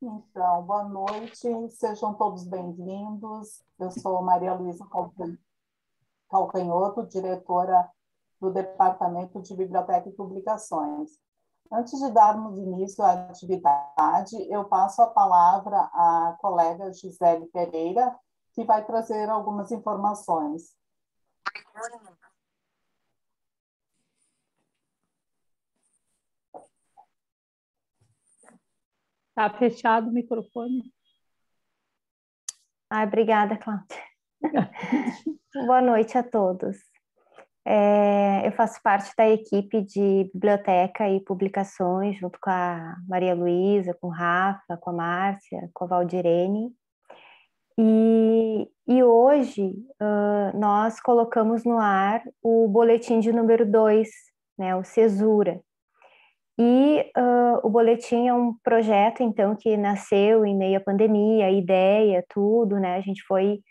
Então, boa noite, sejam todos bem-vindos. Eu sou Maria Luísa Calcanhoto, diretora do Departamento de Biblioteca e Publicações. Antes de darmos início à atividade, eu passo a palavra à colega Gisele Pereira, que vai trazer algumas informações. Está fechado o microfone. Obrigada, Cláudia. Boa noite a todos. Eu faço parte da equipe de biblioteca e publicações, junto com a Maria Luísa, com o Rafa, com a Márcia, com a Valdirene. E hoje nós colocamos no ar o boletim de número 2, né, o Cesura. E o boletim é um projeto, então, que nasceu em meio à pandemia, a ideia, tudo, né? A gente foi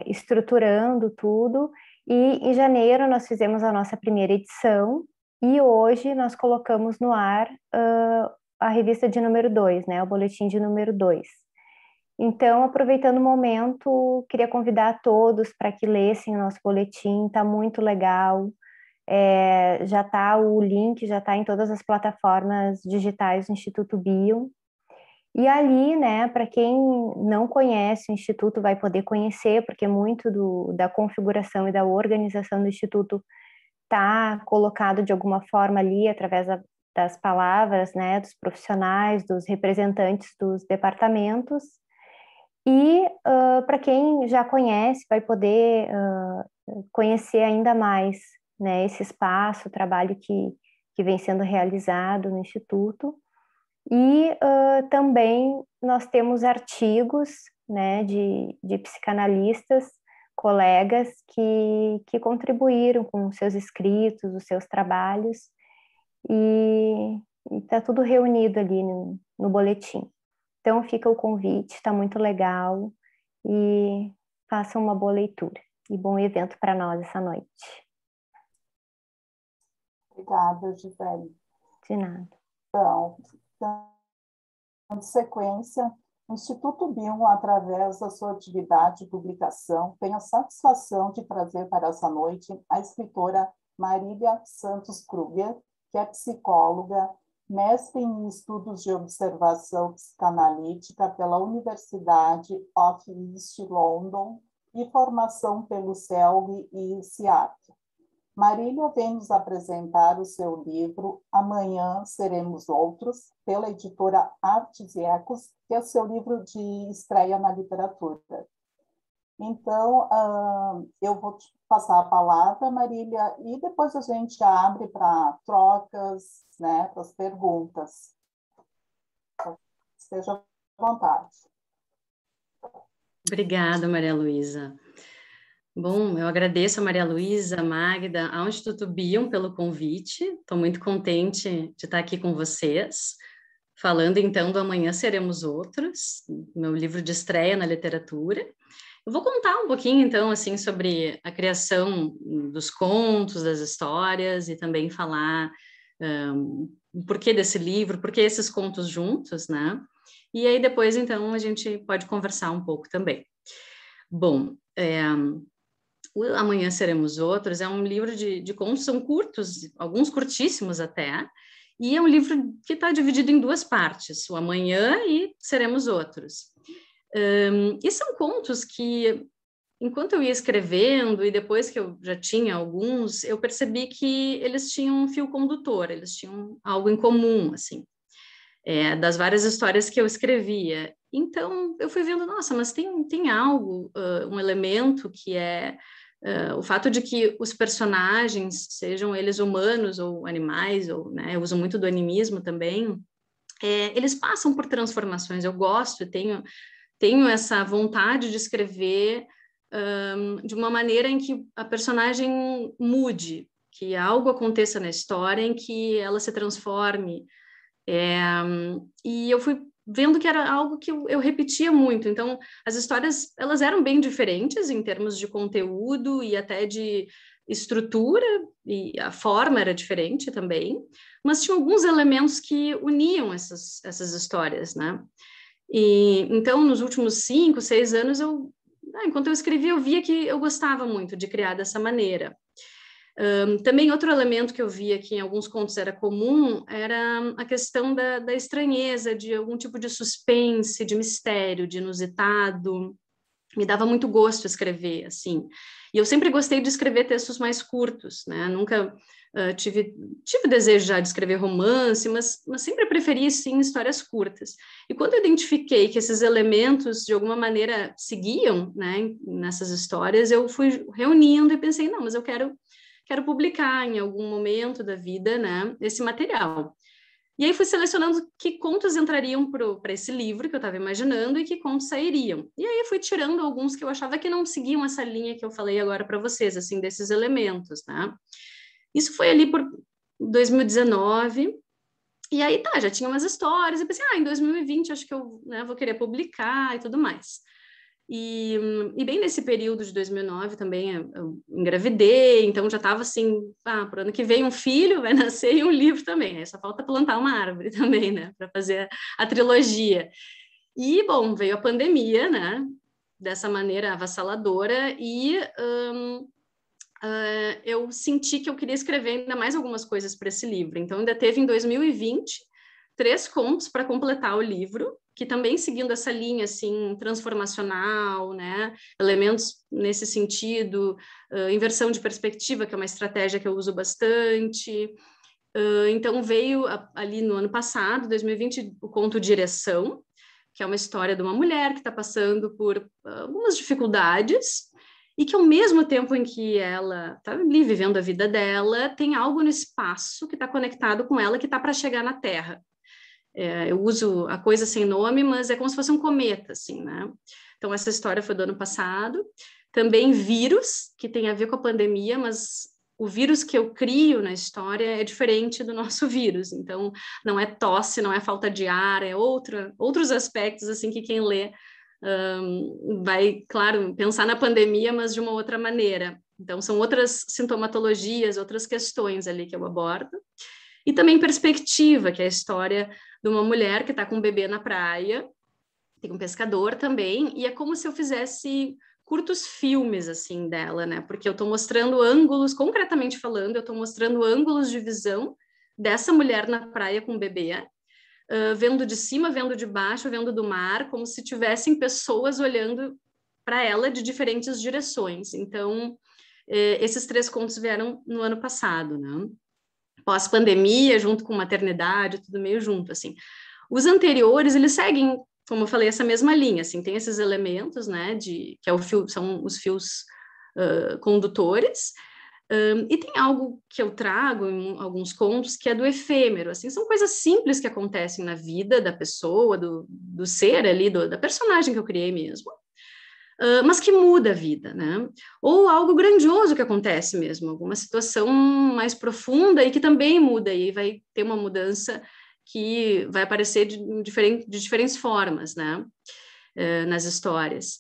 estruturando tudo, e em janeiro nós fizemos a nossa primeira edição, e hoje nós colocamos no ar a revista de número 2, né? O boletim de número 2. Então, aproveitando o momento, queria convidar todos para que lessem o nosso boletim, está muito legal. Já está o link, já está em todas as plataformas digitais do Instituto Bio. E ali, né, para quem não conhece o Instituto, vai poder conhecer, porque muito da configuração e da organização do Instituto está colocado de alguma forma ali, através das palavras, né, dos profissionais, dos representantes dos departamentos. E para quem já conhece, vai poder conhecer ainda mais, né, esse espaço, o trabalho que vem sendo realizado no Instituto. E também nós temos artigos, né, de psicanalistas, colegas que contribuíram com os seus escritos, os seus trabalhos, e está tudo reunido ali no boletim. Então fica o convite, está muito legal, e façam uma boa leitura e bom evento para nós essa noite. Obrigada, Gisele. De nada. Então, em sequência, o Instituto Bio, através da sua atividade de publicação, tem a satisfação de trazer para essa noite a escritora Marília Santos Kruger, que é psicóloga, mestre em estudos de observação psicanalítica pela Universidade of East London e formação pelo CELB e CIAP. Marília vem nos apresentar o seu livro Amanhã Seremos Outros, pela editora Artes e Ecos, que é o seu livro de estreia na literatura. Então, eu vou te passar a palavra, Marília, e depois a gente abre para trocas, né, para as perguntas. Esteja à vontade. Obrigada, Maria Luísa. Bom, eu agradeço a Maria Luísa, a Magda, ao Instituto Bio pelo convite. Estou muito contente de estar aqui com vocês, falando então do Amanhã Seremos Outros, meu livro de estreia na literatura. Eu vou contar um pouquinho, então, assim, sobre a criação dos contos, das histórias, e também falar o porquê desse livro, por que esses contos juntos, né? E aí depois, então, a gente pode conversar um pouco também. Bom, Amanhã Seremos Outros é um livro de contos, são curtos, alguns curtíssimos até, e é um livro que está dividido em duas partes, o Amanhã e Seremos Outros. E são contos que, enquanto eu ia escrevendo e depois que eu já tinha alguns, eu percebi que eles tinham um fio condutor, eles tinham algo em comum, assim, das várias histórias que eu escrevia. Então, eu fui vendo, nossa, mas tem algo, um elemento que é o fato de que os personagens, sejam eles humanos ou animais, ou, né, eu uso muito do animismo também, eles passam por transformações. Eu gosto, tenho essa vontade de escrever de uma maneira em que a personagem mude, que algo aconteça na história em que ela se transforme. E eu fui vendo que era algo que eu repetia muito. Então, as histórias, elas eram bem diferentes em termos de conteúdo e até de estrutura e a forma era diferente também, mas tinha alguns elementos que uniam essas histórias, né? E então, nos últimos 5, 6 anos, enquanto eu escrevia, eu via que eu gostava muito de criar dessa maneira. Também outro elemento que eu via que em alguns contos era comum era a questão da estranheza, de algum tipo de suspense, de mistério, de inusitado. Me dava muito gosto escrever, assim. E eu sempre gostei de escrever textos mais curtos, né? Nunca tive desejo já de escrever romance, mas sempre preferi, sim, histórias curtas. E quando eu identifiquei que esses elementos, de alguma maneira, seguiam, né, nessas histórias, eu fui reunindo e pensei, não, mas eu quero publicar em algum momento da vida, né, esse material. E aí fui selecionando que contos entrariam para esse livro que eu estava imaginando e que contos sairiam. E aí fui tirando alguns que eu achava que não seguiam essa linha que eu falei agora para vocês, assim, desses elementos, né? Isso foi ali por 2019. E aí, já tinha umas histórias. E pensei, em 2020 acho que eu, né, vou querer publicar e tudo mais. E bem nesse período de 2009 também eu engravidei, então já estava assim, para o ano que vem um filho vai nascer e um livro também, só falta plantar uma árvore também, né, para fazer a trilogia. E, bom, veio a pandemia, né, dessa maneira avassaladora, e eu senti que eu queria escrever ainda mais algumas coisas para esse livro, então ainda teve em 2020 3 contos para completar o livro, que também seguindo essa linha, assim, transformacional, né, elementos nesse sentido, inversão de perspectiva, que é uma estratégia que eu uso bastante. Então, veio ali no ano passado, 2020, o conto Direção, que é uma história de uma mulher que está passando por algumas dificuldades e que, ao mesmo tempo em que ela está ali vivendo a vida dela, tem algo no espaço que está conectado com ela, que está para chegar na Terra. Eu uso a coisa sem nome, mas é como se fosse um cometa, assim, né? Então, essa história foi do ano passado. Também Vírus, que tem a ver com a pandemia, mas o vírus que eu crio na história é diferente do nosso vírus. Então, não é tosse, não é falta de ar, é outros aspectos, assim, que quem lê vai, claro, pensar na pandemia, mas de uma outra maneira. Então, são outras sintomatologias, outras questões ali que eu abordo. E também Perspectiva, que é a história de uma mulher que está com um bebê na praia, tem um pescador também, e é como se eu fizesse curtos filmes, assim, dela, né? Porque eu estou mostrando ângulos, concretamente falando, eu estou mostrando ângulos de visão dessa mulher na praia com o bebê, vendo de cima, vendo de baixo, vendo do mar, como se tivessem pessoas olhando para ela de diferentes direções. Então, esses 3 contos vieram no ano passado, né? Pós-pandemia, junto com maternidade, tudo meio junto, assim. Os anteriores, eles seguem, como eu falei, essa mesma linha, assim, tem esses elementos, né, que é são os fios condutores, e tem algo que eu trago em alguns contos que é do efêmero, assim, são coisas simples que acontecem na vida da pessoa, do ser ali, da personagem que eu criei mesmo, mas que muda a vida, né? Ou algo grandioso que acontece mesmo, alguma situação mais profunda e que também muda, e vai ter uma mudança que vai aparecer de diferentes formas, né? Nas histórias.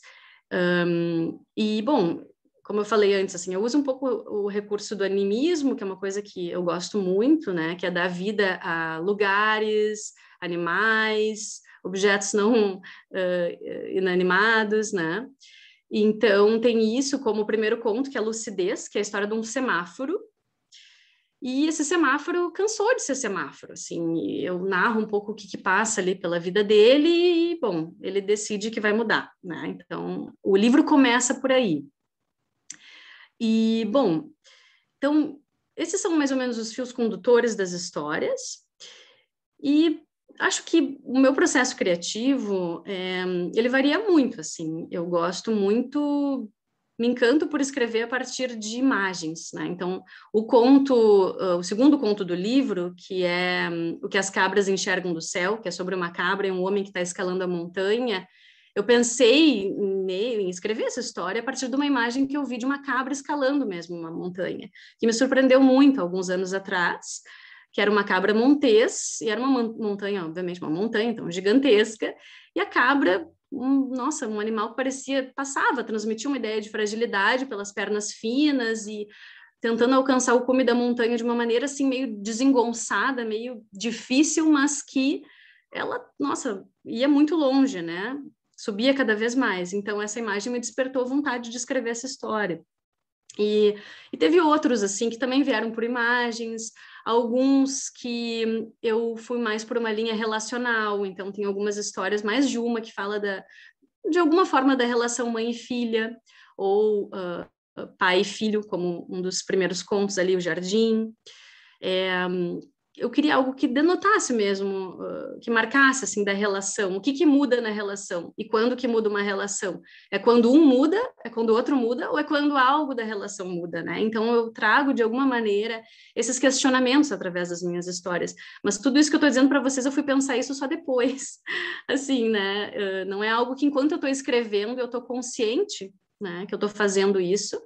E, bom, como eu falei antes, assim, eu uso um pouco o recurso do animismo, que é uma coisa que eu gosto muito, né? Que é dar vida a lugares, animais, objetos não inanimados, né? Então, tem isso como o primeiro conto, que é a Lucidez, que é a história de um semáforo, e esse semáforo cansou de ser semáforo, assim, eu narro um pouco o que passa ali pela vida dele e, bom, ele decide que vai mudar, né? Então, o livro começa por aí. E, bom, então, esses são mais ou menos os fios condutores das histórias, e acho que o meu processo criativo, ele varia muito, assim, eu gosto muito, me encanto por escrever a partir de imagens, né? Então, o segundo conto do livro, que é O que as cabras enxergam do céu, que é sobre uma cabra e um homem que está escalando a montanha, eu pensei em escrever essa história a partir de uma imagem que eu vi de uma cabra escalando mesmo uma montanha, que me surpreendeu muito alguns anos atrás, que era uma cabra montês, e era uma montanha, obviamente, uma montanha, então, gigantesca, e a cabra, nossa, um animal que passava, transmitia uma ideia de fragilidade pelas pernas finas, e tentando alcançar o cume da montanha de uma maneira assim meio desengonçada, meio difícil, mas que ela, nossa, ia muito longe, né? Subia cada vez mais. Então essa imagem me despertou vontade de escrever essa história. E teve outros assim que também vieram por imagens, alguns que eu fui mais por uma linha relacional. Então tem algumas histórias, mais de uma que fala de alguma forma da relação mãe e filha, ou pai e filho, como um dos primeiros contos ali, O Jardim. Eu queria algo que denotasse mesmo, que marcasse, assim, da relação. O que muda na relação? E quando que muda uma relação? É quando um muda? É quando o outro muda? Ou é quando algo da relação muda, né? Então, eu trago, de alguma maneira, esses questionamentos através das minhas histórias. Mas tudo isso que eu estou dizendo para vocês, eu fui pensar isso só depois. Assim, né? Não é algo que, enquanto eu estou escrevendo, eu estou consciente, né? Que eu estou fazendo isso.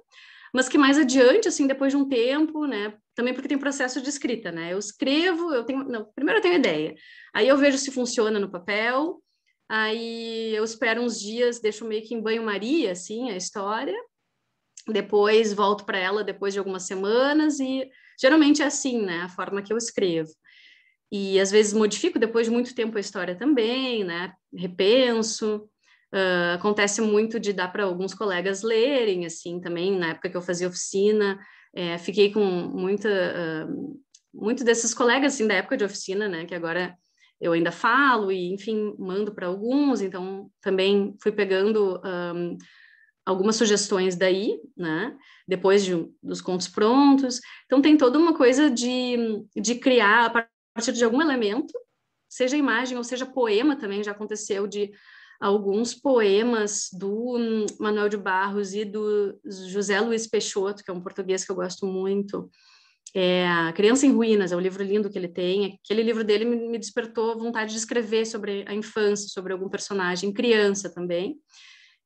Mas que mais adiante, assim, depois de um tempo, né? Também porque tem processo de escrita, né? Eu escrevo, primeiro eu tenho ideia, aí eu vejo se funciona no papel, aí eu espero uns dias, deixo meio que em banho-maria, assim, a história, depois volto para ela depois de algumas semanas e geralmente é assim, né? A forma que eu escrevo. E às vezes modifico depois de muito tempo a história também, né? Repenso. Acontece muito de dar para alguns colegas lerem, assim, também, na época que eu fazia oficina, fiquei com muito desses colegas, assim, da época de oficina, né, que agora eu ainda falo e, enfim, mando para alguns, então também fui pegando algumas sugestões daí, né, depois dos contos prontos, então tem toda uma coisa de criar a partir de algum elemento, seja imagem ou seja poema também, já aconteceu de alguns poemas do Manuel de Barros e do José Luiz Peixoto, que é um português que eu gosto muito. A Criança em Ruínas, é um livro lindo que ele tem. Aquele livro dele me despertou vontade de escrever sobre a infância, sobre algum personagem, criança também.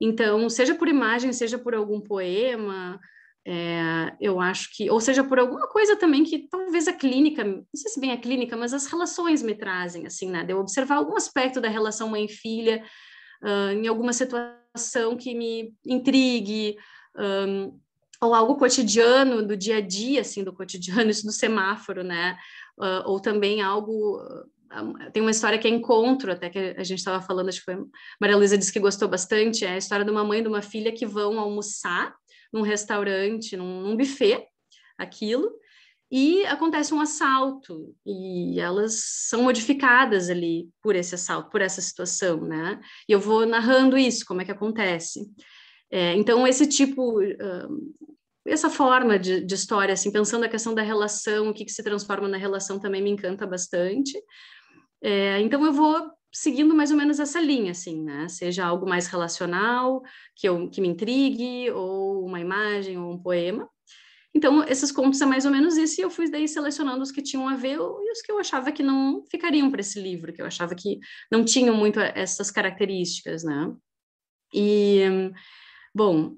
Então, seja por imagem, seja por algum poema, eu acho que, ou seja, por alguma coisa também que talvez a clínica, não sei se bem a clínica, mas as relações me trazem, assim, né? De eu observar algum aspecto da relação mãe e filha, em alguma situação que me intrigue, ou algo cotidiano, do dia a dia, assim, do cotidiano, isso do semáforo, né? Ou também algo... Tem uma história que é Encontro, até que a gente estava falando, acho que foi... Maria Luísa disse que gostou bastante, é a história de uma mãe e de uma filha que vão almoçar num restaurante, num buffet, aquilo, e acontece um assalto, e elas são modificadas ali por esse assalto, por essa situação, né? E eu vou narrando isso, como é que acontece. Então, esse tipo, essa forma de história, assim, pensando a questão da relação, o que se transforma na relação também me encanta bastante. Então, eu vou seguindo mais ou menos essa linha, assim, né? Seja algo mais relacional, que me intrigue, ou uma imagem, ou um poema. Então, esses contos é mais ou menos isso, e eu fui daí selecionando os que tinham a ver e os que eu achava que não ficariam para esse livro, que eu achava que não tinham muito essas características, né? Bom,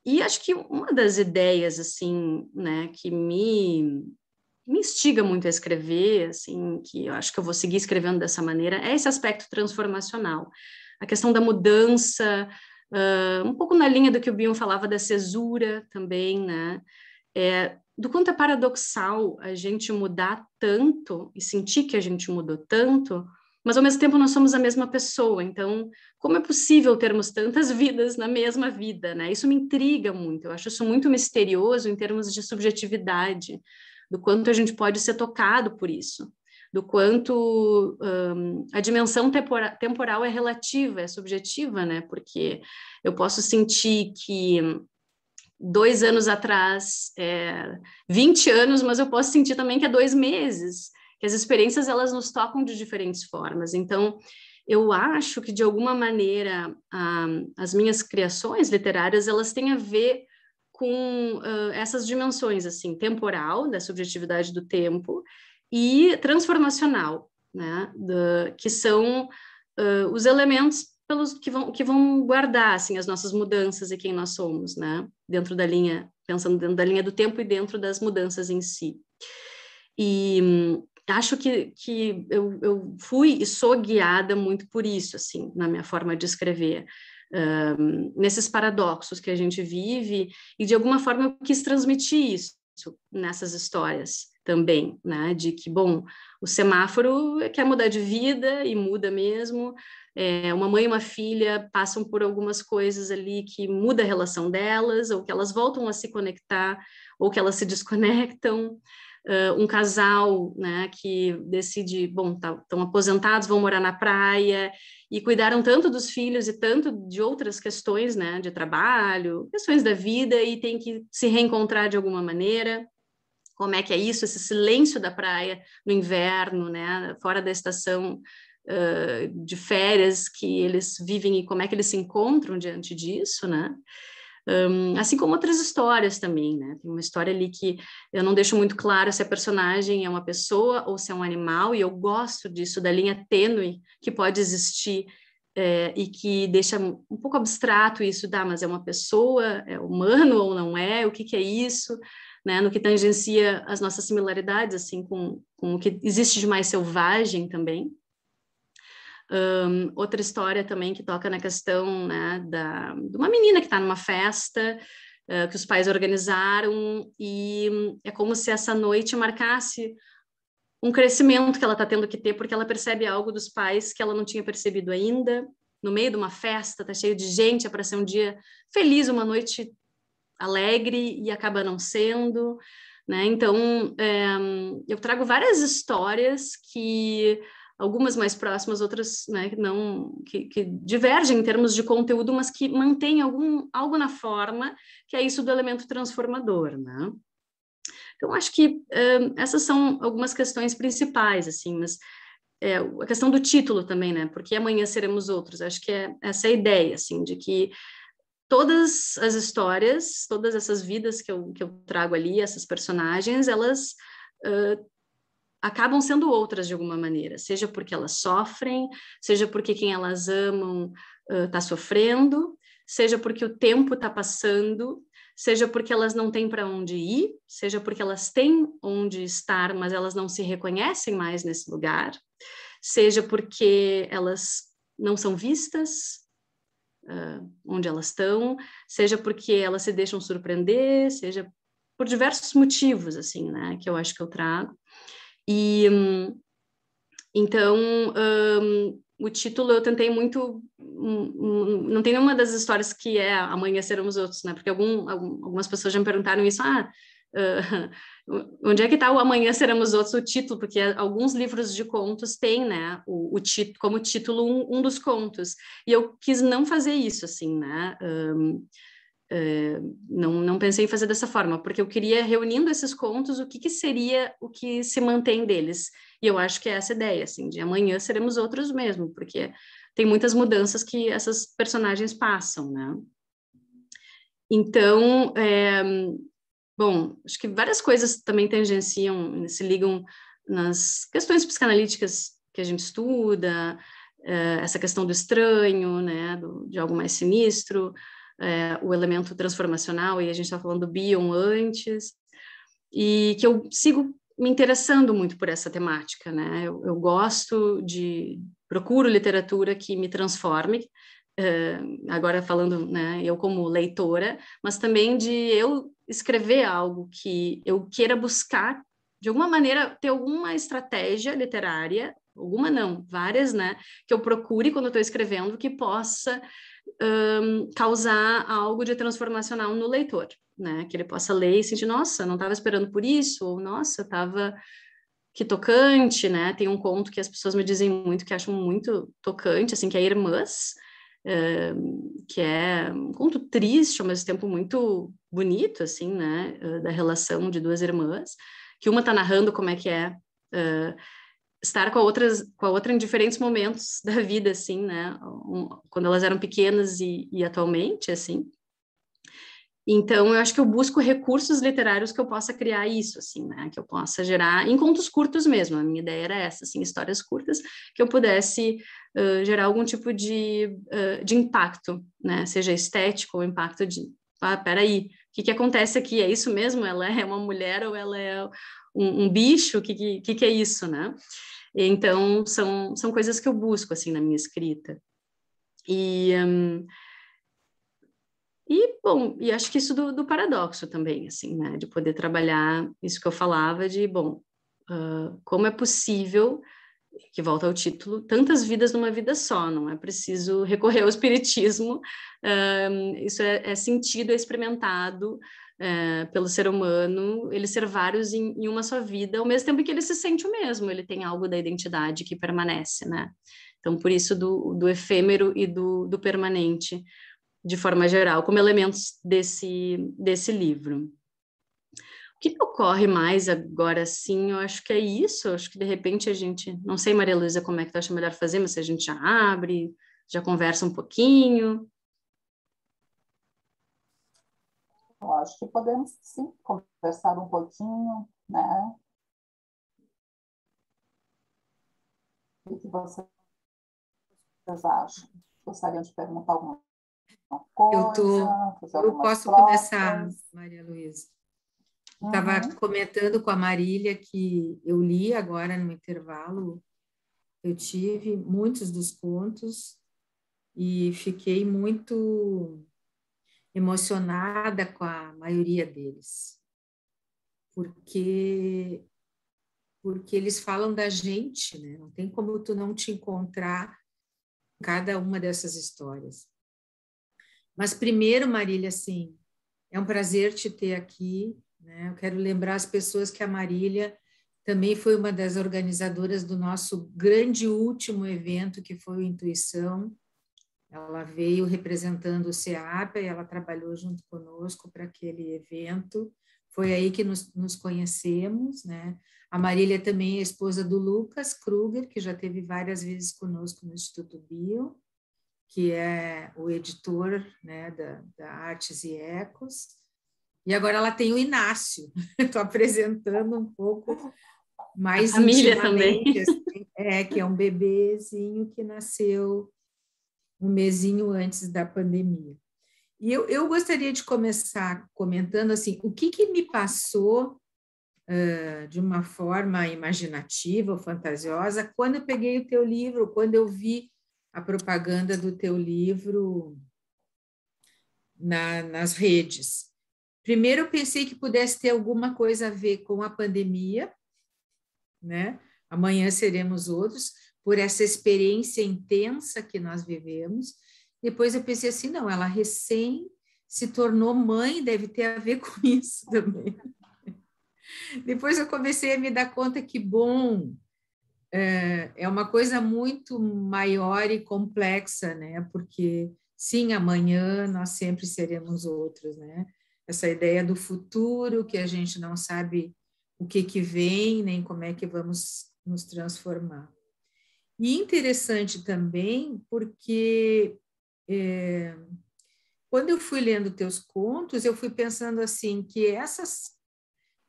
e acho que uma das ideias, assim, né, que me instiga muito a escrever, assim, que eu acho que eu vou seguir escrevendo dessa maneira, é esse aspecto transformacional. A questão da mudança, um pouco na linha do que o Bion falava da cesura também, né? Do quanto é paradoxal a gente mudar tanto e sentir que a gente mudou tanto, mas ao mesmo tempo nós somos a mesma pessoa. Então, como é possível termos tantas vidas na mesma vida, né? Isso me intriga muito, eu acho isso muito misterioso em termos de subjetividade, do quanto a gente pode ser tocado por isso, do quanto a dimensão temporal é relativa, é subjetiva, né? Porque eu posso sentir que 2 anos atrás, 20 anos, mas eu posso sentir também que é 2 meses, que as experiências elas nos tocam de diferentes formas. Então, eu acho que de alguma maneira as minhas criações literárias elas têm a ver com essas dimensões assim, temporal, da subjetividade do tempo, e transformacional, né, que são os elementos que vão guardar assim as nossas mudanças e quem nós somos, né? Pensando dentro da linha do tempo e dentro das mudanças em si. E acho que eu fui e sou guiada muito por isso, assim, na minha forma de escrever, nesses paradoxos que a gente vive, e de alguma forma eu quis transmitir isso. nessas histórias também, né? De que, bom, o semáforo quer mudar de vida e muda mesmo. Uma mãe e uma filha passam por algumas coisas ali que muda a relação delas, ou que elas voltam a se conectar, ou que elas se desconectam. Um casal, né, que decide, bom, estão aposentados, vão morar na praia, e cuidaram tanto dos filhos e tanto de outras questões, né, de trabalho, questões da vida, e tem que se reencontrar de alguma maneira. Como é que é isso, esse silêncio da praia no inverno, né, fora da estação de férias que eles vivem, e como é que eles se encontram diante disso, né? Assim como outras histórias também, né? Tem uma história ali que eu não deixo muito claro se a personagem é uma pessoa ou se é um animal, e eu gosto disso, da linha tênue que pode existir e que deixa um pouco abstrato isso, mas é uma pessoa, é humano ou não é, o que é isso, né? No que tangencia as nossas similaridades, assim, com o que existe de mais selvagem também. Outra história também que toca na questão, né, de uma menina que está numa festa que os pais organizaram, e é como se essa noite marcasse um crescimento que ela está tendo que ter, porque ela percebe algo dos pais que ela não tinha percebido ainda. No meio de uma festa, está cheio de gente, é para ser um dia feliz, uma noite alegre, e acaba não sendo, né? Então, eu trago várias histórias que algumas mais próximas, outras, né, que divergem em termos de conteúdo, mas que mantêm algo na forma, que é isso do elemento transformador, né? Então, acho que essas são algumas questões principais, assim, mas a questão do título também, né? Porque amanhã seremos outros. Acho que é essa a ideia, assim, de que todas as histórias, todas essas vidas que eu trago ali, essas personagens, elas acabam sendo outras de alguma maneira, seja porque elas sofrem, seja porque quem elas amam está sofrendo, seja porque o tempo está passando, seja porque elas não têm para onde ir, seja porque elas têm onde estar, mas elas não se reconhecem mais nesse lugar, seja porque elas não são vistas onde elas estão, seja porque elas se deixam surpreender, seja por diversos motivos, assim, né, que eu acho que eu trago. E então o título eu tentei muito, não tem nenhuma das histórias que é Amanhã Seremos Outros, né? Porque algumas pessoas já me perguntaram isso, onde é que está o Amanhã Seremos Outros, o título, porque alguns livros de contos têm, né, o título, como título um dos contos, e eu quis não fazer isso, assim, né? Não pensei em fazer dessa forma, porque eu queria, reunindo esses contos, o que seria o que se mantém deles. E eu acho que é essa ideia, assim, de amanhã seremos outros mesmo, porque tem muitas mudanças que essas personagens passam, né? Então, bom, acho que várias coisas também tangenciam, se ligam nas questões psicanalíticas que a gente estuda, essa questão do estranho, né, de algo mais sinistro, o elemento transformacional, e a gente estava falando do Bion antes, e que eu sigo me interessando muito por essa temática, né? Eu procuro literatura que me transforme, agora falando, né, eu como leitora, mas também de eu escrever algo que eu queira buscar, de alguma maneira, ter alguma estratégia literária, alguma não, várias, né, que eu procure quando eu estou escrevendo, que possa causar algo de transformacional no leitor, né? Que ele possa ler e sentir, nossa, não estava esperando por isso, ou nossa, estava que tocante, né? Tem um conto que as pessoas me dizem muito, que acham muito tocante, assim, que é Irmãs, que é um conto triste, ao mesmo tempo muito bonito, assim, né? Da relação de duas irmãs, que uma está narrando como é que é estar com a outra em diferentes momentos da vida, assim, né? Quando elas eram pequenas e atualmente, assim. Então, eu acho que eu busco recursos literários que eu possa criar isso, assim, né? Que eu possa gerar em contos curtos mesmo. A minha ideia era essa, assim, histórias curtas que eu pudesse gerar algum tipo de impacto, né? Seja estético ou impacto de, peraí, o que acontece aqui? É isso mesmo? Ela é uma mulher ou ela é um bicho? O que é isso, né? Então, são coisas que eu busco, assim, na minha escrita. E E, bom, e acho que isso do paradoxo também, assim, né? De poder trabalhar isso que eu falava de, bom, como é possível, que volta ao título, tantas vidas numa vida só, não é preciso recorrer ao espiritismo, isso é sentido, é experimentado pelo ser humano, ele ser vários em uma só vida, ao mesmo tempo que ele se sente o mesmo, ele tem algo da identidade que permanece, né? Então, por isso do efêmero e do permanente, de forma geral, como elementos desse livro. O que ocorre mais agora, sim, eu acho que é isso, eu acho que de repente a gente, não sei, Maria Luísa, como é que tu acha melhor fazer, mas se a gente já abre, já conversa um pouquinho. Eu acho que podemos, sim, conversar um pouquinho, né? O que vocês acham? Gostariam de perguntar alguma coisa, fazer Eu algumas posso começar, trocas? Maria Luísa. Uhum. Estava comentando com a Marília que eu li agora no intervalo, eu tive muitos dos contos e fiquei muito emocionada com a maioria deles, porque eles falam da gente, né? Não tem como tu não te encontrar em cada uma dessas histórias. Mas primeiro, Marília, assim, é um prazer te ter aqui, né? Eu quero lembrar as pessoas que a Marília também foi uma das organizadoras do nosso grande último evento, que foi o Intuição. Ela veio representando o SEAPA e ela trabalhou junto conosco para aquele evento. Foi aí que nos conhecemos, né? A Marília também é esposa do Lucas Kruger, que já esteve várias vezes conosco no Instituto Bio, que é o editor, né, da Artes e Ecos. E agora ela tem o Inácio. Estou apresentando um pouco mais a família intimamente, também. assim, que é um bebezinho que nasceu um mesinho antes da pandemia. E eu gostaria de começar comentando assim, o que me passou de uma forma imaginativa ou fantasiosa quando eu peguei o teu livro, quando eu vi a propaganda do teu livro nas redes. Primeiro, eu pensei que pudesse ter alguma coisa a ver com a pandemia, né? Amanhã seremos outros, por essa experiência intensa que nós vivemos. Depois eu pensei assim, não, ela recém se tornou mãe, deve ter a ver com isso também. Depois eu comecei a me dar conta que, bom, é uma coisa muito maior e complexa, né? Porque, sim, amanhã nós sempre seremos outros, né? Essa ideia do futuro, que a gente não sabe o que vem, nem como é que vamos nos transformar. E interessante também, porque quando eu fui lendo teus contos, eu fui pensando assim, que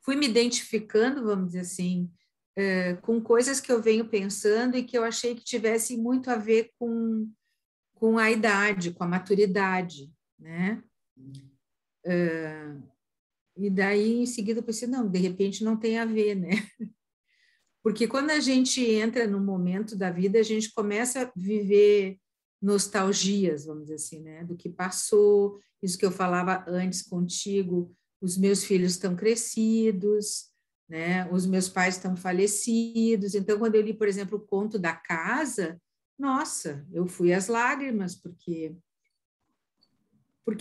fui me identificando, vamos dizer assim, com coisas que eu venho pensando e que eu achei que tivessem muito a ver com a idade, com a maturidade, né? E daí, em seguida, eu pensei, não, de repente não tem a ver, né? Porque quando a gente entra num momento da vida, a gente começa a viver nostalgias, vamos dizer assim, né? Do que passou, isso que eu falava antes contigo, os meus filhos estão crescidos, né? Os meus pais estão falecidos. Então, quando eu li, por exemplo, o Conto da Casa, nossa, eu fui às lágrimas, porque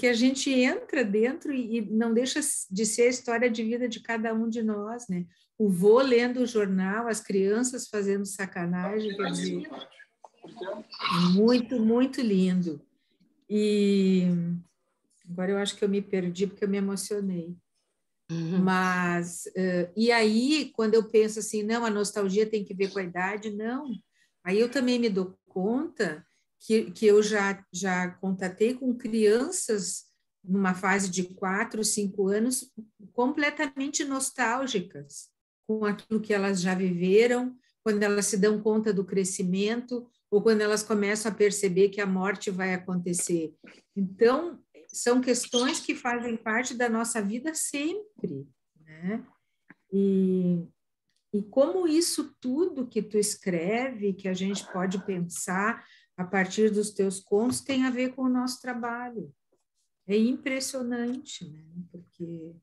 a gente entra dentro e não deixa de ser a história de vida de cada um de nós, né? O vô lendo o jornal, as crianças fazendo sacanagem, quer dizer, muito, muito lindo. E agora eu acho que eu me perdi porque eu me emocionei. Mas, e aí, quando eu penso assim, não, a nostalgia tem que ver com a idade, não. Aí eu também me dou conta que eu já contatei com crianças numa fase de 4, 5 anos completamente nostálgicas com aquilo que elas já viveram, quando elas se dão conta do crescimento ou quando elas começam a perceber que a morte vai acontecer. Então, são questões que fazem parte da nossa vida sempre, né? E como isso tudo que tu escreve, que a gente pode pensar a partir dos teus contos, tem a ver com o nosso trabalho. é impressionante, né? Porque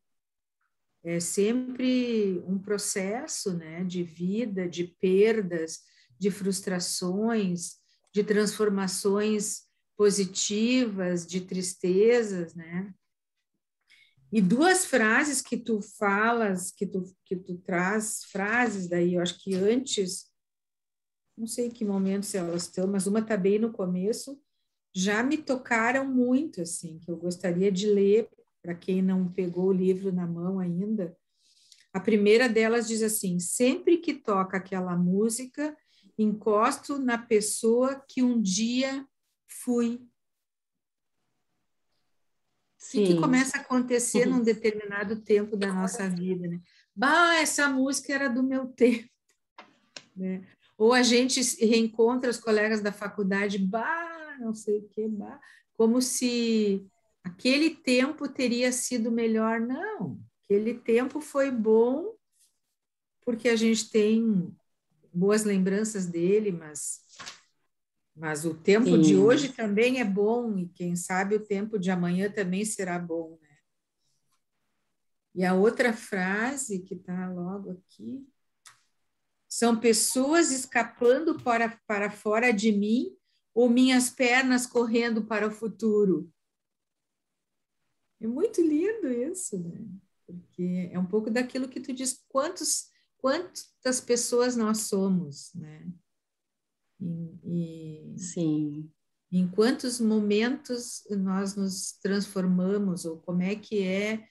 é sempre um processo, né, de vida, de perdas, de frustrações, de transformações positivas, de tristezas, né? E duas frases que tu falas, que tu traz, frases daí, eu acho que antes, não sei em que momento se elas estão, mas uma está bem no começo, já me tocaram muito, assim, que eu gostaria de ler, para quem não pegou o livro na mão ainda. A primeira delas diz assim: sempre que toca aquela música, encosto na pessoa que um dia fui. O que começa a acontecer num determinado tempo da nossa vida, né? Bah, essa música era do meu tempo, né? Ou a gente reencontra os colegas da faculdade, bah, não sei o que, bah, como se aquele tempo teria sido melhor. Não, aquele tempo foi bom porque a gente tem boas lembranças dele, mas o tempo de hoje também é bom, e quem sabe o tempo de amanhã também será bom, né? E a outra frase que está logo aqui: são pessoas escapando para fora de mim ou minhas pernas correndo para o futuro. É muito lindo isso, né? Porque é um pouco daquilo que tu diz, quantas pessoas nós somos, né? Sim. Em quantos momentos nós nos transformamos, ou como é que é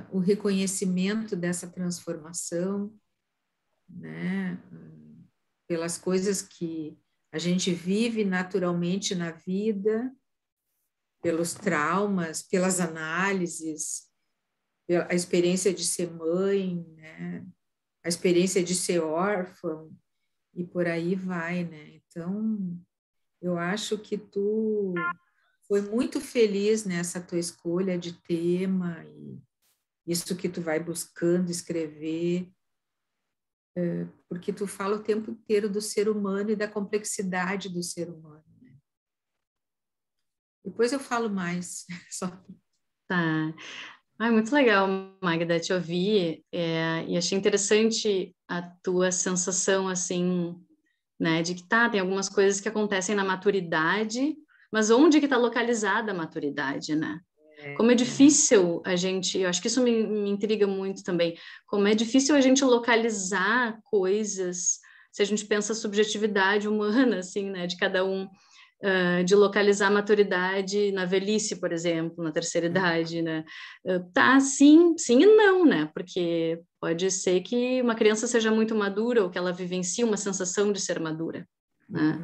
o reconhecimento dessa transformação, né? Pelas coisas que a gente vive naturalmente na vida, pelos traumas, pelas análises, a experiência de ser mãe, né? A experiência de ser órfão, e por aí vai, né? Então, eu acho que tu foi muito feliz nessa tua escolha de tema e isso que tu vai buscando escrever, porque tu fala o tempo inteiro do ser humano e da complexidade do ser humano, né? Depois eu falo mais. Só. Tá. Ai, muito legal, Magda, te ouvir, e achei interessante a tua sensação, assim, né, de que tem algumas coisas que acontecem na maturidade, mas onde que está localizada a maturidade, né? Como é difícil a gente, eu acho que isso me intriga muito também, como é difícil a gente localizar coisas, se a gente pensa a subjetividade humana, assim, né, de cada um, de localizar a maturidade na velhice, por exemplo, na terceira idade, né? Tá, sim e não, né? Porque pode ser que uma criança seja muito madura ou que ela vivencie uma sensação de ser madura, né?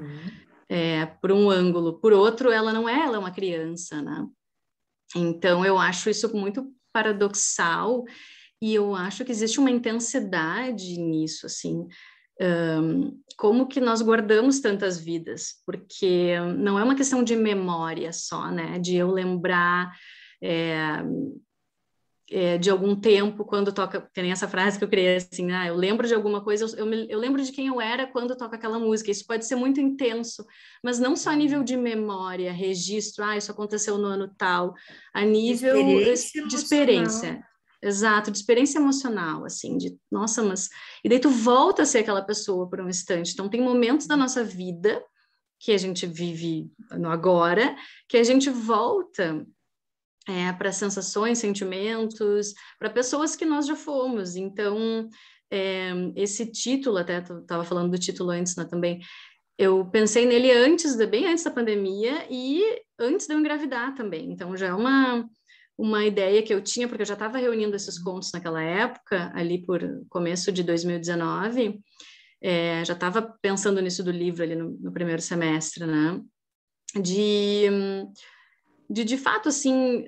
Por um ângulo. Por outro, ela não é, ela é uma criança, né? Então, eu acho isso muito paradoxal e eu acho que existe uma intensidade nisso, assim, como que nós guardamos tantas vidas, porque não é uma questão de memória só, né, de eu lembrar de algum tempo quando toca, tem essa frase que eu criei assim, eu lembro de alguma coisa, eu lembro de quem eu era quando toca aquela música, isso pode ser muito intenso, mas não só a nível de memória, registro, isso aconteceu no ano tal, a nível de experiência. Exato, de experiência emocional, assim, de, nossa, mas... E daí tu volta a ser aquela pessoa por um instante. Então, tem momentos da nossa vida que a gente vive no agora, que a gente volta para sensações, sentimentos, para pessoas que nós já fomos. Então, esse título, até tu estava falando do título antes, né, também, eu pensei nele bem antes da pandemia e antes de eu engravidar também. Então, já é uma ideia que eu tinha, porque eu já estava reunindo esses contos naquela época, ali por começo de 2019, já estava pensando nisso do livro ali no primeiro semestre, né? De fato, assim,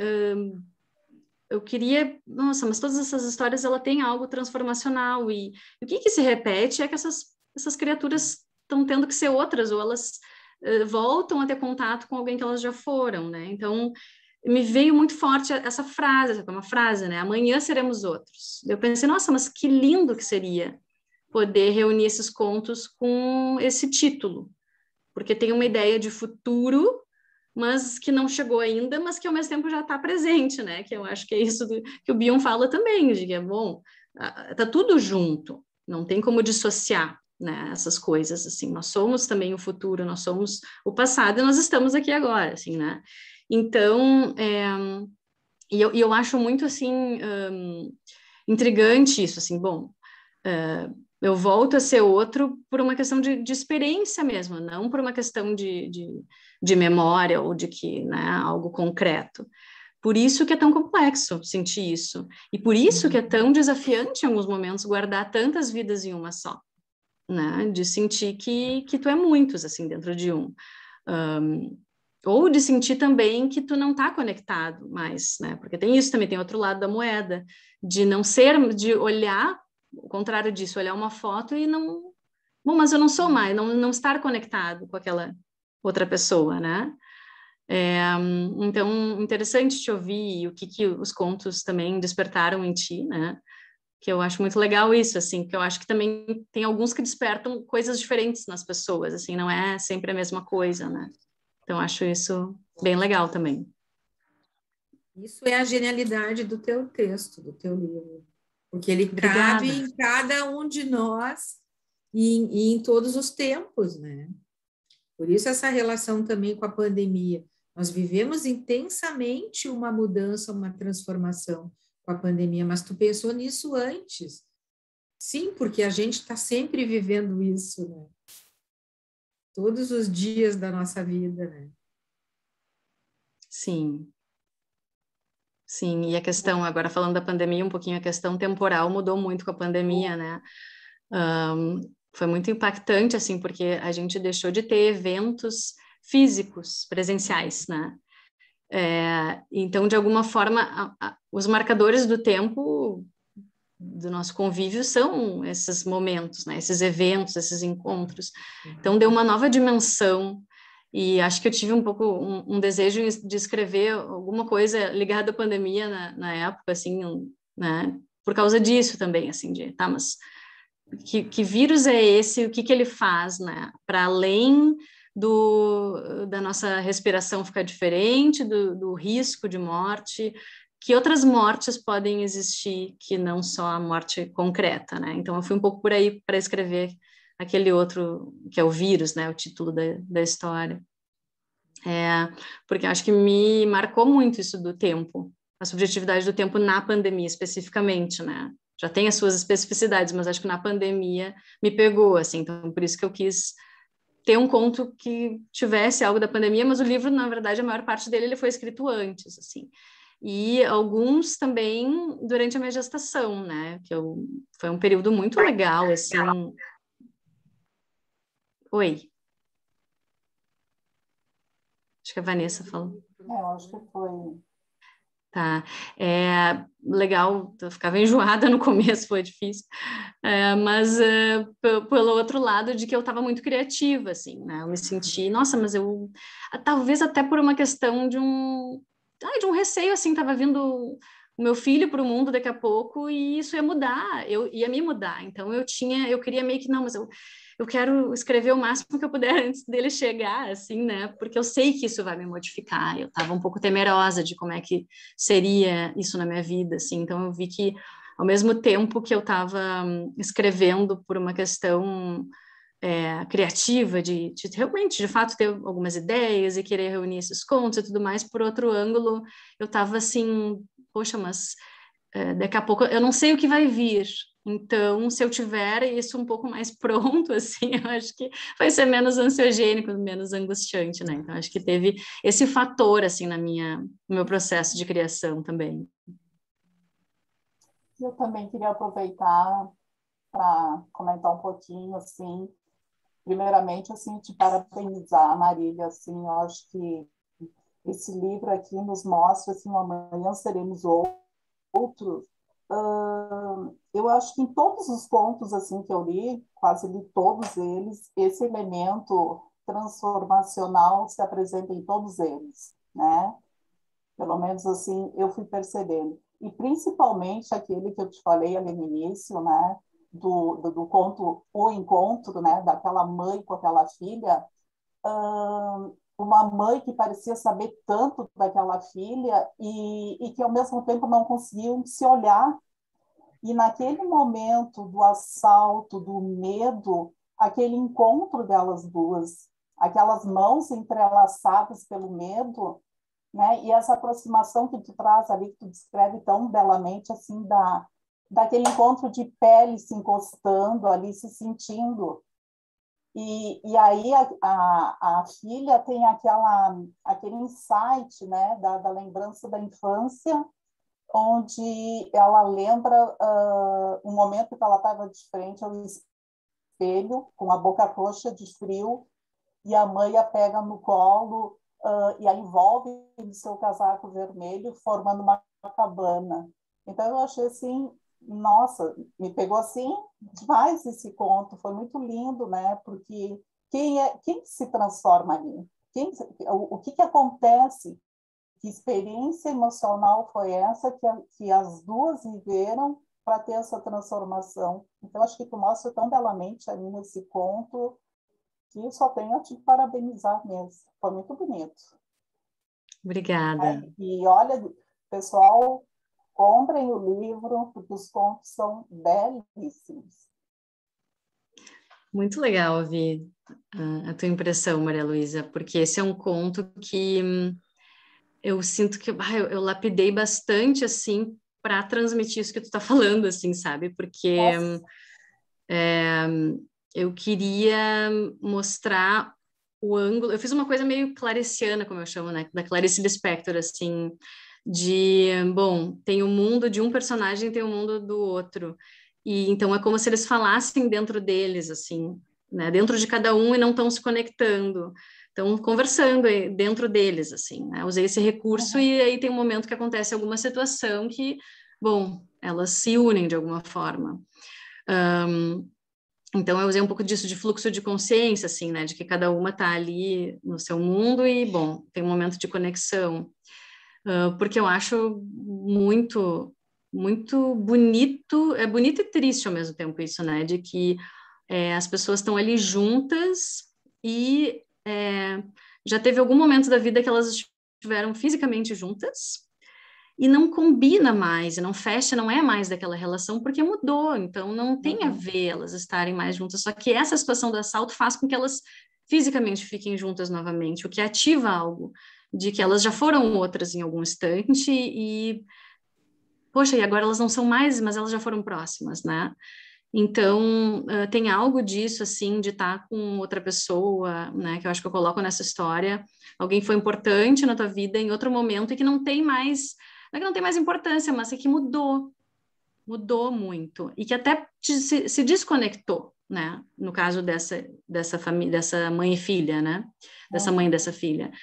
eu queria... Nossa, mas todas essas histórias, ela tem algo transformacional, e o que se repete é que essas criaturas estão tendo que ser outras, ou elas voltam a ter contato com alguém que elas já foram, né? Então, me veio muito forte essa frase, uma frase, né? Amanhã seremos outros. Eu pensei, nossa, mas que lindo que seria poder reunir esses contos com esse título, porque tem uma ideia de futuro mas que não chegou ainda, mas que ao mesmo tempo já está presente, né? Que eu acho que é isso que o Bion fala também, de que é bom, tá tudo junto, não tem como dissociar, né? Essas coisas, assim, nós somos também o futuro, nós somos o passado e nós estamos aqui agora, assim, né? Então, eu acho muito, assim, intrigante isso, assim, bom, eu volto a ser outro por uma questão de experiência mesmo, não por uma questão de memória ou de que, né, algo concreto. Por isso que é tão complexo sentir isso. E por isso que é tão desafiante em alguns momentos guardar tantas vidas em uma só, né? De sentir que tu é muitos, assim, dentro de um. Ou de sentir também que tu não está conectado mais, né? Porque tem isso também, tem outro lado da moeda, de não ser, de olhar, o contrário disso, olhar uma foto e não... Bom, mas eu não sou mais, não estar conectado com aquela outra pessoa, né? Então, interessante te ouvir o que os contos também despertaram em ti, né? Que eu acho muito legal isso, assim, que eu acho que também tem alguns que despertam coisas diferentes nas pessoas, assim, não é sempre a mesma coisa, né? Então, acho isso bem legal também. Isso é a genialidade do teu texto, do teu livro, porque ele Obrigada. cabe em cada um de nós e em todos os tempos, né? Por isso essa relação também com a pandemia. Nós vivemos intensamente uma mudança, uma transformação com a pandemia, mas tu pensou nisso antes? Sim, porque a gente está sempre vivendo isso, né? Todos os dias da nossa vida, né? Sim. Sim, e a questão, agora falando da pandemia, um pouquinho a questão temporal mudou muito com a pandemia, né? Foi muito impactante, assim, porque a gente deixou de ter eventos físicos, presenciais, né? Então, de alguma forma, os marcadores do tempo do nosso convívio são esses momentos, né? Esses eventos, esses encontros. Então, deu uma nova dimensão e acho que eu tive um pouco um desejo de escrever alguma coisa ligada à pandemia na época, assim, né? Por causa disso também, assim, tá, mas que vírus é esse? O que ele faz, né? Para além da nossa respiração ficar diferente, do risco de morte, que outras mortes podem existir que não só a morte concreta, né? Então eu fui um pouco por aí para escrever aquele outro que é o vírus, né? O título da história. Porque acho que me marcou muito isso do tempo, a subjetividade do tempo na pandemia especificamente, né? Já tem as suas especificidades, mas acho que na pandemia me pegou, assim, então por isso que eu quis ter um conto que tivesse algo da pandemia, mas o livro, na verdade, a maior parte dele ele foi escrito antes, assim. E alguns também durante a minha gestação, né? Foi um período muito legal, assim. Oi. Acho que a Vanessa falou. Eu acho que foi. Tá, legal, eu ficava enjoada no começo, foi difícil, mas pelo outro lado de que eu estava muito criativa, assim, né, eu me senti, nossa, mas talvez até por uma questão de um receio, assim, estava vindo o meu filho para o mundo daqui a pouco e isso ia mudar, eu ia me mudar, então eu queria meio que, não, mas eu quero escrever o máximo que eu puder antes dele chegar, assim, né? Porque eu sei que isso vai me modificar. Eu estava um pouco temerosa de como é que seria isso na minha vida, assim. Então eu vi que, ao mesmo tempo que eu estava escrevendo por uma questão criativa, de realmente, de fato, ter algumas ideias e querer reunir esses contos e tudo mais, por outro ângulo, eu estava assim, poxa, mas daqui a pouco eu não sei o que vai vir. Então, se eu tiver isso um pouco mais pronto, assim, eu acho que vai ser menos ansiogênico, menos angustiante, né? Então, acho que teve esse fator, assim, no meu processo de criação também. Eu também queria aproveitar para comentar um pouquinho, assim, primeiramente, assim, te parabenizar, Marília, assim, eu acho que esse livro aqui nos mostra, assim, amanhã seremos outros. Eu acho que em todos os contos, assim, que eu li, quase li todos eles, esse elemento transformacional se apresenta em todos eles, né? Pelo menos, assim, eu fui percebendo. E principalmente aquele que eu te falei ali no início, né? Do conto O Encontro, né? Daquela mãe com aquela filha, uma mãe que parecia saber tanto daquela filha e que, ao mesmo tempo, não conseguiam se olhar. E naquele momento do assalto, do medo, aquele encontro delas duas, aquelas mãos entrelaçadas pelo medo, né? E essa aproximação que tu traz ali, que tu descreve tão belamente, assim, daquele encontro de pele se encostando ali, se sentindo. E aí a filha tem aquele insight, né, da lembrança da infância, onde ela lembra um momento que ela estava de frente ao espelho, com a boca roxa de frio, e a mãe a pega no colo e a envolve no seu casaco vermelho, formando uma cabana. Então, eu achei assim, nossa, me pegou assim demais esse conto, foi muito lindo, né? Porque quem se transforma ali? O que acontece? Que experiência emocional foi essa que as duas viveram para ter essa transformação? Então, acho que tu mostra tão belamente ali nesse conto que só tenho a te parabenizar mesmo. Foi muito bonito. Obrigada. E olha, pessoal, comprem o livro, porque os contos são belíssimos. Muito legal ouvir a tua impressão, Maria Luísa, porque esse é um conto que eu sinto que eu lapidei bastante, assim, para transmitir isso que tu está falando, assim, sabe? Porque eu queria mostrar o ângulo. Eu fiz uma coisa meio clariciana, como eu chamo, né? Da Clarice Lispector, assim, bom, tem o mundo de um personagem, tem o mundo do outro. E então é como se eles falassem dentro deles, assim, né? Dentro de cada um e não estão se conectando. Estão conversando dentro deles, assim, né? Usei esse recurso e aí tem um momento que acontece alguma situação que, bom, elas se unem de alguma forma. Então, eu usei um pouco disso de fluxo de consciência, assim, né? De que cada uma está ali no seu mundo e, bom, tem um momento de conexão. Porque eu acho muito, muito bonito, é bonito e triste ao mesmo tempo isso, né? De que as pessoas estão ali juntas e já teve algum momento da vida que elas estiveram fisicamente juntas, e não combina mais, e não fecha, não é mais daquela relação, porque mudou, então não tem a ver elas estarem mais juntas, só que essa situação do assalto faz com que elas fisicamente fiquem juntas novamente, o que ativa algo de que elas já foram outras em algum instante e, poxa, e agora elas não são mais, mas elas já foram próximas, né? Então, tem algo disso, assim, de estar com outra pessoa, né, que eu acho que eu coloco nessa história, alguém foi importante na tua vida em outro momento e que não tem mais, não é que não tem mais importância, mas é que mudou muito, e que até se desconectou, né, no caso dessa família, dessa mãe e filha, né, dessa mãe e dessa filha.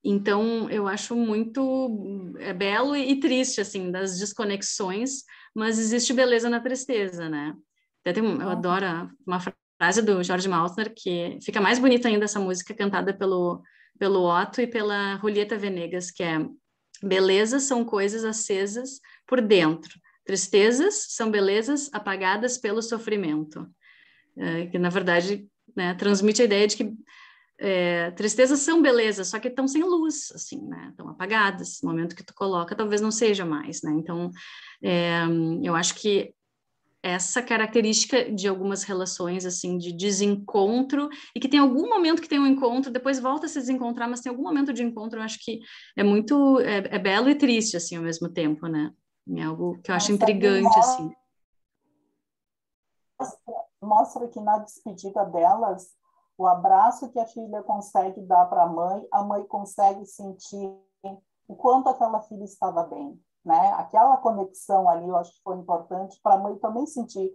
Então, eu acho muito belo e triste, assim, das desconexões, mas existe beleza na tristeza, né? Eu adoro uma frase do George Maltner, que fica mais bonita ainda essa música cantada pelo Otto e pela Julieta Venegas, que é: belezas são coisas acesas por dentro, tristezas são belezas apagadas pelo sofrimento. Que, na verdade, né, transmite a ideia de que tristezas são belezas, só que estão sem luz, assim, né? Estão apagadas. No momento que tu coloca, talvez não seja mais, né? Então, eu acho que essa característica de algumas relações, assim, de desencontro, e que tem algum momento que tem um encontro, depois volta a se desencontrar, mas tem algum momento de encontro, eu acho que é belo e triste, assim, ao mesmo tempo, né? É algo que eu acho intrigante, assim. Mostra que na despedida delas, o abraço que a filha consegue dar para a mãe consegue sentir o quanto aquela filha estava bem, né? Aquela conexão ali, eu acho que foi importante para a mãe também sentir,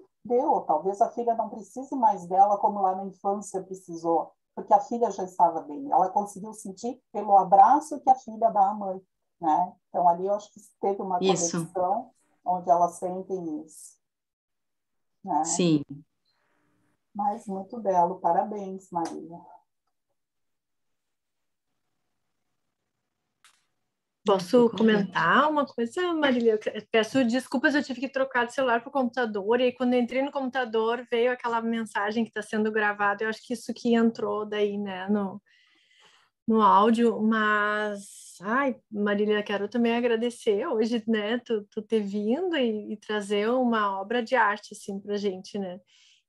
talvez a filha não precise mais dela como lá na infância precisou, porque a filha já estava bem. Ela conseguiu sentir pelo abraço que a filha dá à mãe, né? Então ali eu acho que teve uma conexão onde elas sentem isso, né? Sim. Mas muito belo, parabéns, Maria. Posso comentar uma coisa, Marília? Eu peço desculpas, eu tive que trocar de celular para o computador, e aí quando eu entrei no computador veio aquela mensagem que está sendo gravada. Eu acho que isso que entrou daí, né, no áudio, mas, ai, Marília, quero também agradecer hoje, né, tu ter vindo e trazer uma obra de arte, assim, pra gente, né.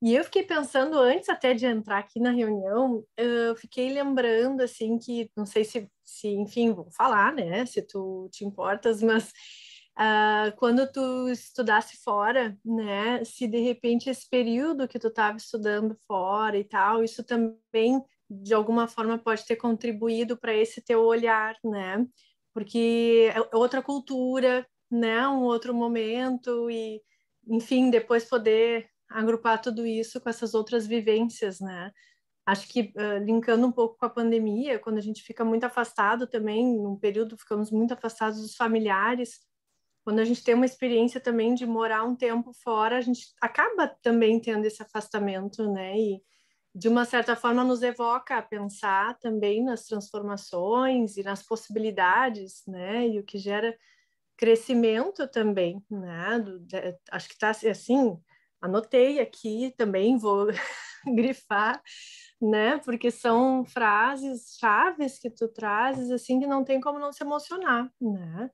E eu fiquei pensando, antes até de entrar aqui na reunião, eu fiquei lembrando, assim, que, não sei se enfim, vou falar, né, se tu te importas, mas quando tu estudasse fora, né, se de repente esse período que tu estava estudando fora e tal, isso também de alguma forma pode ter contribuído para esse teu olhar, né? Porque é outra cultura, né? Um outro momento e, enfim, depois poder agrupar tudo isso com essas outras vivências, né? Acho que linkando um pouco com a pandemia, quando a gente fica muito afastado também, num período ficamos muito afastados dos familiares, quando a gente tem uma experiência também de morar um tempo fora, a gente acaba também tendo esse afastamento, né? E de uma certa forma nos evoca a pensar também nas transformações e nas possibilidades, né? E o que gera crescimento também, né? Acho que está assim, anotei aqui também, vou grifar, né? Porque são frases chaves que tu trazes assim que não tem como não se emocionar, né?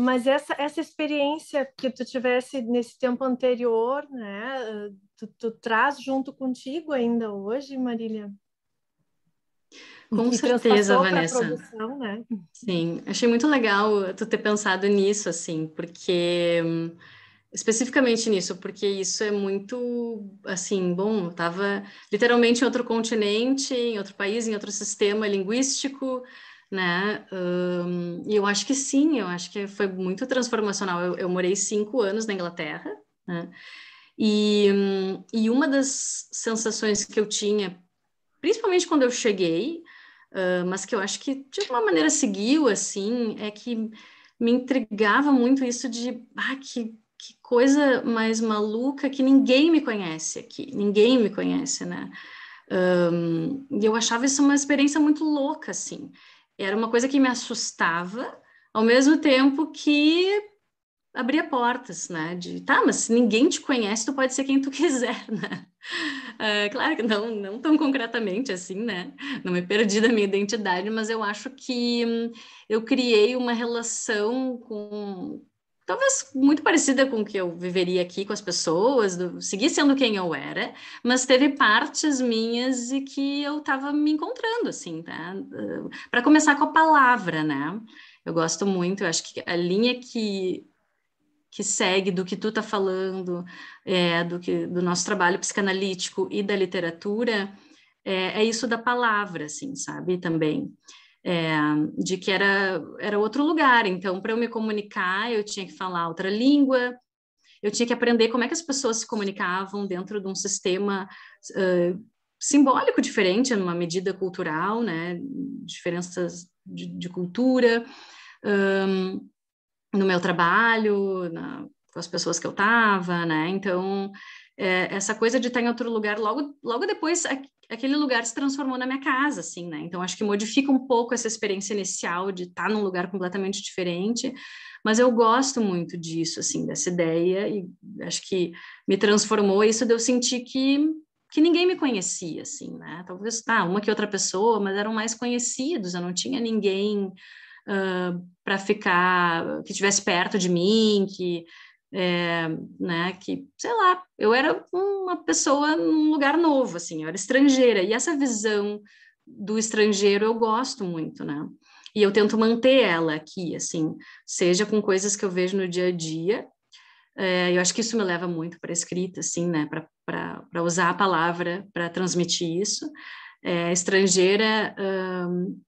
Mas essa experiência que tu tivesse nesse tempo anterior, né? Tu traz junto contigo ainda hoje, Marília? Com E certeza, transpassou para a Vanessa. produção, né? Sim, achei muito legal tu ter pensado nisso, assim, porque especificamente nisso, porque isso é muito, assim, bom, eu estava literalmente em outro continente, em outro país, em outro sistema linguístico, né? E eu acho que sim, eu acho que foi muito transformacional. Eu morei 5 anos na Inglaterra, né? E uma das sensações que eu tinha, principalmente quando eu cheguei, mas que eu acho que de alguma maneira seguiu, assim, é que me intrigava muito isso de, que coisa mais maluca que ninguém me conhece aqui, ninguém me conhece, né? E eu achava isso uma experiência muito louca, assim. Era uma coisa que me assustava, ao mesmo tempo que abria portas, né? De, tá, mas se ninguém te conhece, tu pode ser quem tu quiser, né? Claro que não tão concretamente assim, né? Não me perdi da minha identidade, mas eu acho que eu criei uma relação com... Talvez muito parecida com o que eu viveria aqui com as pessoas, segui sendo quem eu era, mas teve partes minhas e que eu estava me encontrando, assim, tá? Para começar com a palavra, né? Eu gosto muito, eu acho que a linha que segue do que tu tá falando, do nosso trabalho psicanalítico e da literatura, é isso da palavra, assim, sabe, também. De que era outro lugar, então, para eu me comunicar, eu tinha que falar outra língua, eu tinha que aprender como é que as pessoas se comunicavam dentro de um sistema simbólico diferente, numa medida cultural, né, diferenças de cultura, no meu trabalho, com as pessoas que eu estava, né? Então, essa coisa de estar em outro lugar, logo depois, aquele lugar se transformou na minha casa, assim, né? Então, acho que modifica um pouco essa experiência inicial de estar num lugar completamente diferente, mas eu gosto muito disso, assim, dessa ideia, e acho que me transformou, isso de eu sentir que ninguém me conhecia, assim, né? Talvez, uma que outra pessoa, mas eram mais conhecidos, eu não tinha ninguém para ficar, que estivesse perto de mim, né, que, sei lá, eu era uma pessoa num lugar novo, assim, eu era estrangeira, e essa visão do estrangeiro eu gosto muito, né, e eu tento manter ela aqui, assim, seja com coisas que eu vejo no dia a dia, eu acho que isso me leva muito para a escrita, assim, né, para usar a palavra para transmitir isso, estrangeira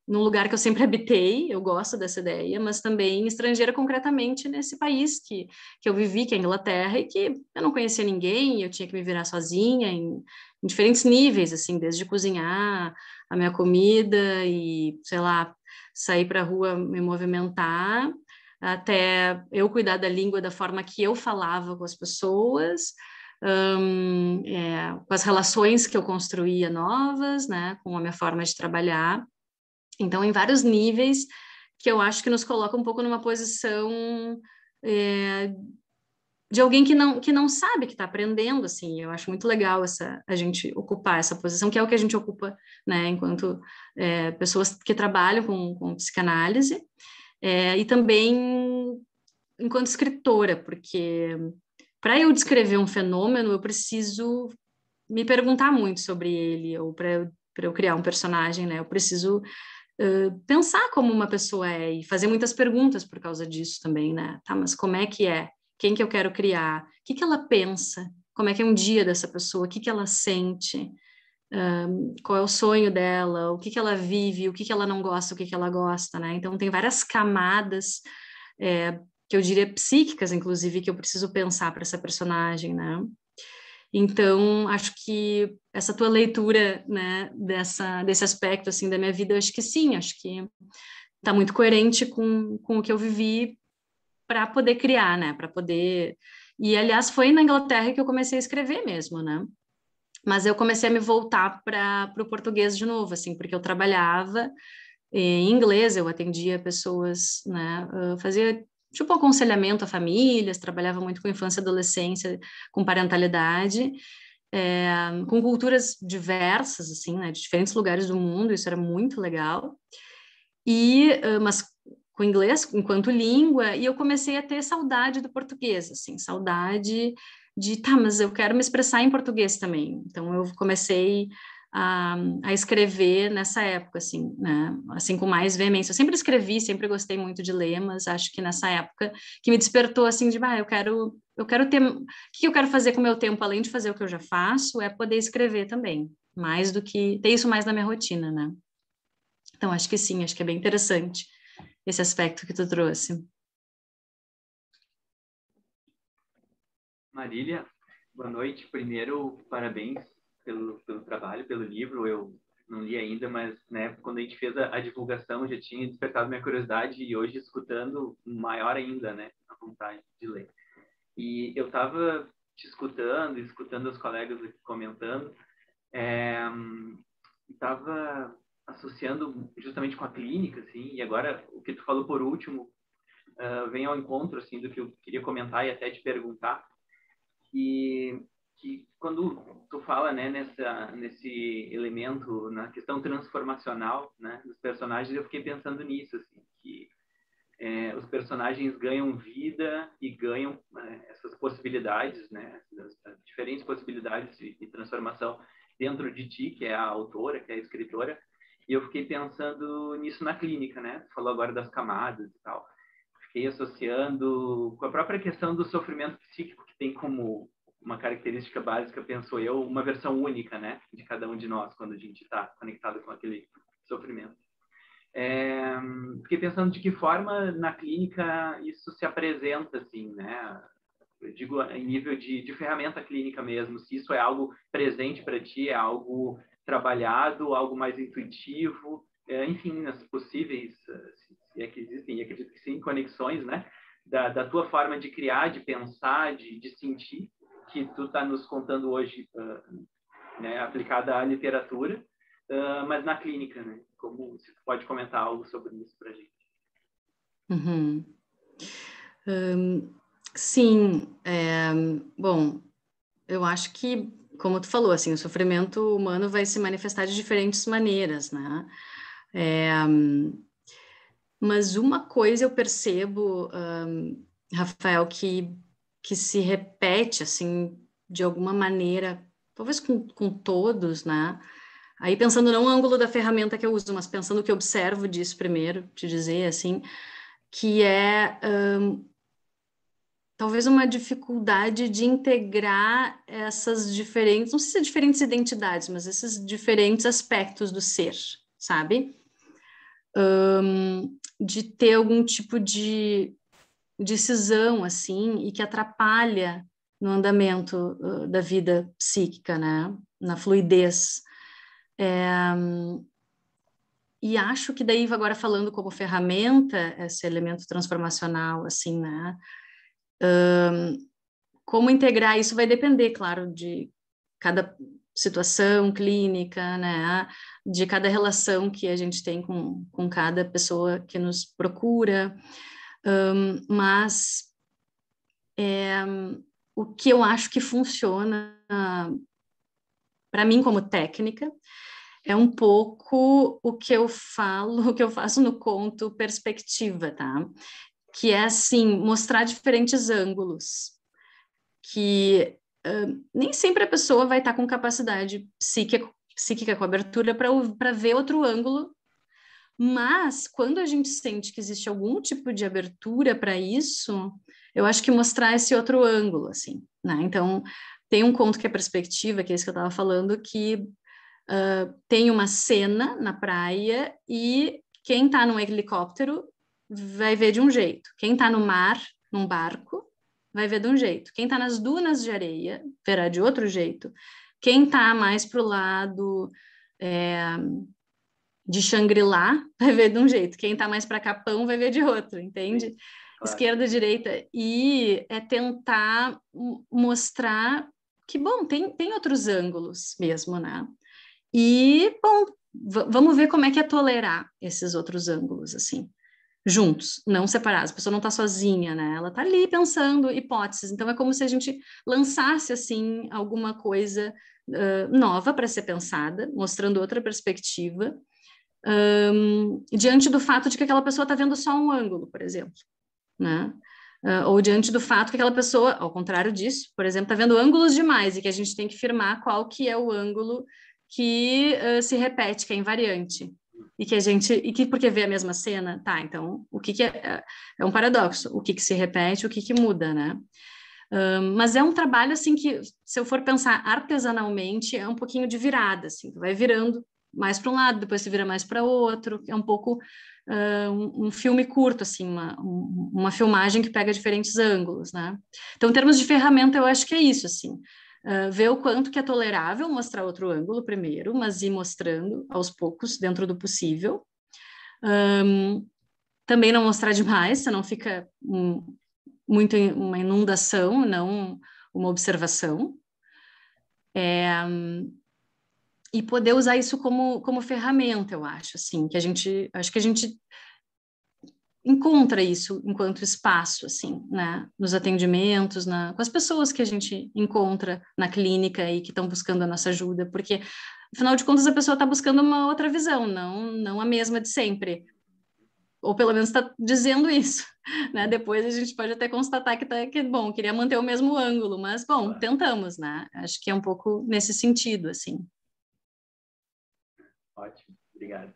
num lugar que eu sempre habitei, eu gosto dessa ideia, mas também estrangeira concretamente nesse país que eu vivi, que é a Inglaterra, e que eu não conhecia ninguém, eu tinha que me virar sozinha em diferentes níveis, assim, desde cozinhar a minha comida e, sei lá, sair para a rua, me movimentar, até eu cuidar da língua da forma que eu falava com as pessoas, com as relações que eu construía novas, né, com a minha forma de trabalhar. Então, em vários níveis que eu acho que nos coloca um pouco numa posição de alguém que não sabe, que está aprendendo, assim. Eu acho muito legal a gente ocupar essa posição, que é o que a gente ocupa, né, enquanto pessoas que trabalham com psicanálise, e também enquanto escritora, porque para eu descrever um fenômeno, eu preciso me perguntar muito sobre ele, ou para eu criar um personagem, né, eu preciso pensar como uma pessoa é e fazer muitas perguntas por causa disso também, né? Tá, mas como é que é? Quem que eu quero criar? O que que ela pensa? Como é que é um dia dessa pessoa? O que que ela sente? Qual é o sonho dela? O que que ela vive? O que que ela não gosta? O que que ela gosta, né? Então, tem várias camadas, que eu diria psíquicas, inclusive, que eu preciso pensar para essa personagem, né? Então, acho que essa tua leitura, né, desse aspecto, assim, da minha vida, eu acho que sim, acho que está muito coerente com o que eu vivi para poder criar, né, para poder... E, aliás, foi na Inglaterra que eu comecei a escrever mesmo, né? Mas eu comecei a me voltar para o português de novo, assim, porque eu trabalhava em inglês, eu atendia pessoas, né, fazia tipo aconselhamento a famílias, trabalhava muito com infância e adolescência, com parentalidade, com culturas diversas, assim, né, de diferentes lugares do mundo, isso era muito legal, mas com inglês enquanto língua, e eu comecei a ter saudade do português, assim, saudade tá, mas eu quero me expressar em português também, então eu comecei a escrever nessa época, assim, né, assim, com mais veemência. Eu sempre escrevi, sempre gostei muito de ler, mas acho que nessa época que me despertou, assim, de, eu quero ter... O que eu quero fazer com o meu tempo, além de fazer o que eu já faço, é poder escrever também, mais do que... ter isso mais na minha rotina, né? Então, acho que sim, acho que é bem interessante esse aspecto que tu trouxe. Marília, boa noite. Primeiro, parabéns pelo trabalho, pelo livro. Eu não li ainda, mas né, quando a gente fez a divulgação já tinha despertado minha curiosidade e hoje escutando, maior ainda, né, a vontade de ler. E eu estava te escutando os colegas aqui comentando, estava associando justamente com a clínica, assim, e agora o que tu falou por último vem ao encontro, assim, do que eu queria comentar e até te perguntar, que quando tu fala, né, nesse elemento, na questão transformacional, né, dos personagens, eu fiquei pensando nisso, assim, que os personagens ganham vida e ganham essas possibilidades, né, as diferentes possibilidades de transformação dentro de ti, que é a autora, que é a escritora, e eu fiquei pensando nisso na clínica, né, tu falou agora das camadas e tal, fiquei associando com a própria questão do sofrimento psíquico, que tem como uma característica básica, penso eu, uma versão única, né, de cada um de nós, quando a gente está conectado com aquele sofrimento. Fiquei pensando de que forma na clínica isso se apresenta, assim, né? Eu digo em nível de ferramenta clínica mesmo, se isso é algo presente para ti, é algo trabalhado, algo mais intuitivo, enfim, as possíveis, se é que existem, e acredito que sim, conexões, né? Da tua forma de criar, de pensar, de sentir, que tu está nos contando hoje, né, aplicada à literatura, mas na clínica, né? Como se tu pode comentar algo sobre isso para a gente? Uhum. Sim, bom, eu acho que, como tu falou, assim, o sofrimento humano vai se manifestar de diferentes maneiras, né? Mas uma coisa eu percebo, Rafael, que se repete, assim, de alguma maneira, talvez com todos, né? Aí pensando não no ângulo da ferramenta que eu uso, mas pensando o que eu observo disso primeiro, te dizer, assim, que é talvez uma dificuldade de integrar essas diferentes, não sei se é diferentes identidades, mas esses diferentes aspectos do ser, sabe? De ter algum tipo de cisão, assim, e que atrapalha no andamento da vida psíquica, né? Na fluidez. E acho que daí, agora falando como ferramenta, esse elemento transformacional, assim, né? Como integrar isso vai depender, claro, de cada situação clínica, né, de cada relação que a gente tem com cada pessoa que nos procura, mas o que eu acho que funciona para mim como técnica é um pouco o que eu falo, o que eu faço no conto Perspectiva, tá? Que é, assim, mostrar diferentes ângulos, que nem sempre a pessoa vai estar com capacidade psíquica com abertura para ver outro ângulo, mas quando a gente sente que existe algum tipo de abertura para isso, eu acho que mostrar esse outro ângulo, assim, né? Então, tem um conto que é Perspectiva, que é esse que eu estava falando, que tem uma cena na praia e quem está num helicóptero vai ver de um jeito. Quem está no mar, num barco, vai ver de um jeito. Quem está nas dunas de areia, verá de outro jeito. Quem está mais para o lado de Xangri-Lá, vai ver de um jeito. Quem está mais para Capão, vai ver de outro, entende? Claro. Esquerda, direita. E é tentar mostrar que, bom, tem outros ângulos mesmo, né? E, bom, vamos ver como é que é tolerar esses outros ângulos, assim, juntos, não separados. A pessoa não está sozinha, né? Ela está ali pensando hipóteses. Então, é como se a gente lançasse, assim, alguma coisa nova para ser pensada, mostrando outra perspectiva, diante do fato de que aquela pessoa está vendo só um ângulo, por exemplo, né? Ou diante do fato que aquela pessoa, ao contrário disso, por exemplo, está vendo ângulos demais e que a gente tem que firmar qual que é o ângulo que se repete, que é invariante, e que porque vê a mesma cena, tá, então, o que é um paradoxo, o que se repete, o que muda, né? Mas é um trabalho, assim, que, se eu for pensar artesanalmente, é um pouquinho de virada, assim, vai virando mais para um lado, depois se vira mais para outro, é um pouco um filme curto, assim, uma filmagem que pega diferentes ângulos, né? Então, em termos de ferramenta, eu acho que é isso, assim, ver o quanto que é tolerável mostrar outro ângulo primeiro, mas ir mostrando aos poucos, dentro do possível. Também não mostrar demais, senão fica muito uma inundação, não uma observação. E poder usar isso como ferramenta, eu acho, assim, acho que a gente encontra isso enquanto espaço, assim, né, nos atendimentos, com as pessoas que a gente encontra na clínica e que estão buscando a nossa ajuda, porque, afinal de contas, a pessoa está buscando uma outra visão, não a mesma de sempre, ou pelo menos está dizendo isso, né, depois a gente pode até constatar que bom, queria manter o mesmo ângulo, mas, bom, tentamos, né, acho que é um pouco nesse sentido, assim. Ótimo, obrigado.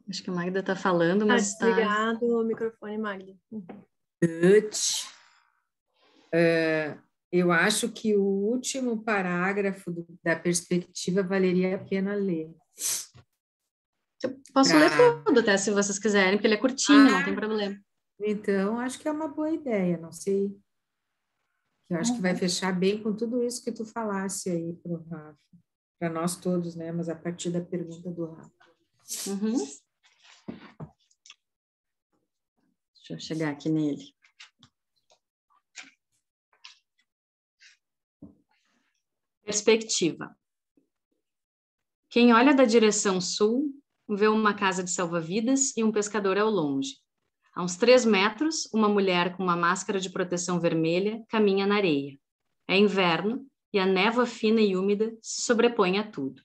Acho que a Magda está falando, mas está... Desligado o microfone, Magda. Eu acho que o último parágrafo da perspectiva valeria a pena ler. Eu posso ler tudo, até se vocês quiserem, porque ele é curtinho, não tem problema. Então, acho que é uma boa ideia, não sei. Eu acho que vai fechar bem com tudo isso que tu falasse aí para o Rafa. Para nós todos, né? Mas a partir da pergunta do Rafa. Deixa eu chegar aqui nele. Perspectiva. Quem olha da direção sul vê uma casa de salva-vidas e um pescador ao longe. A uns 3 metros, uma mulher com uma máscara de proteção vermelha caminha na areia. É inverno e a névoa fina e úmida se sobrepõe a tudo.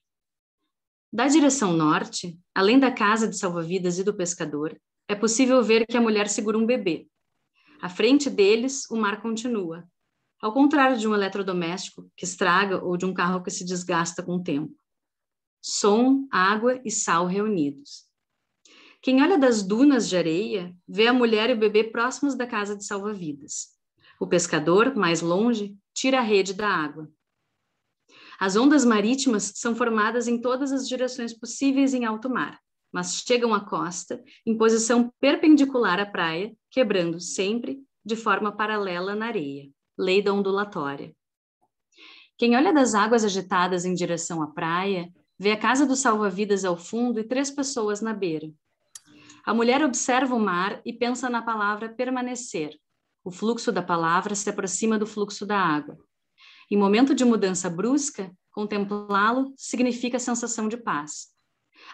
Da direção norte, além da casa de salva-vidas e do pescador, é possível ver que a mulher segura um bebê. À frente deles, o mar continua, ao contrário de um eletrodoméstico que estraga ou de um carro que se desgasta com o tempo. Som, água e sal reunidos. Quem olha das dunas de areia vê a mulher e o bebê próximos da casa de salva-vidas. O pescador, mais longe, tira a rede da água. As ondas marítimas são formadas em todas as direções possíveis em alto mar, mas chegam à costa em posição perpendicular à praia, quebrando sempre de forma paralela na areia. Lei da ondulatória. Quem olha das águas agitadas em direção à praia vê a casa do salva-vidas ao fundo e 3 pessoas na beira. A mulher observa o mar e pensa na palavra permanecer. O fluxo da palavra se aproxima do fluxo da água. Em momento de mudança brusca, contemplá-lo significa sensação de paz.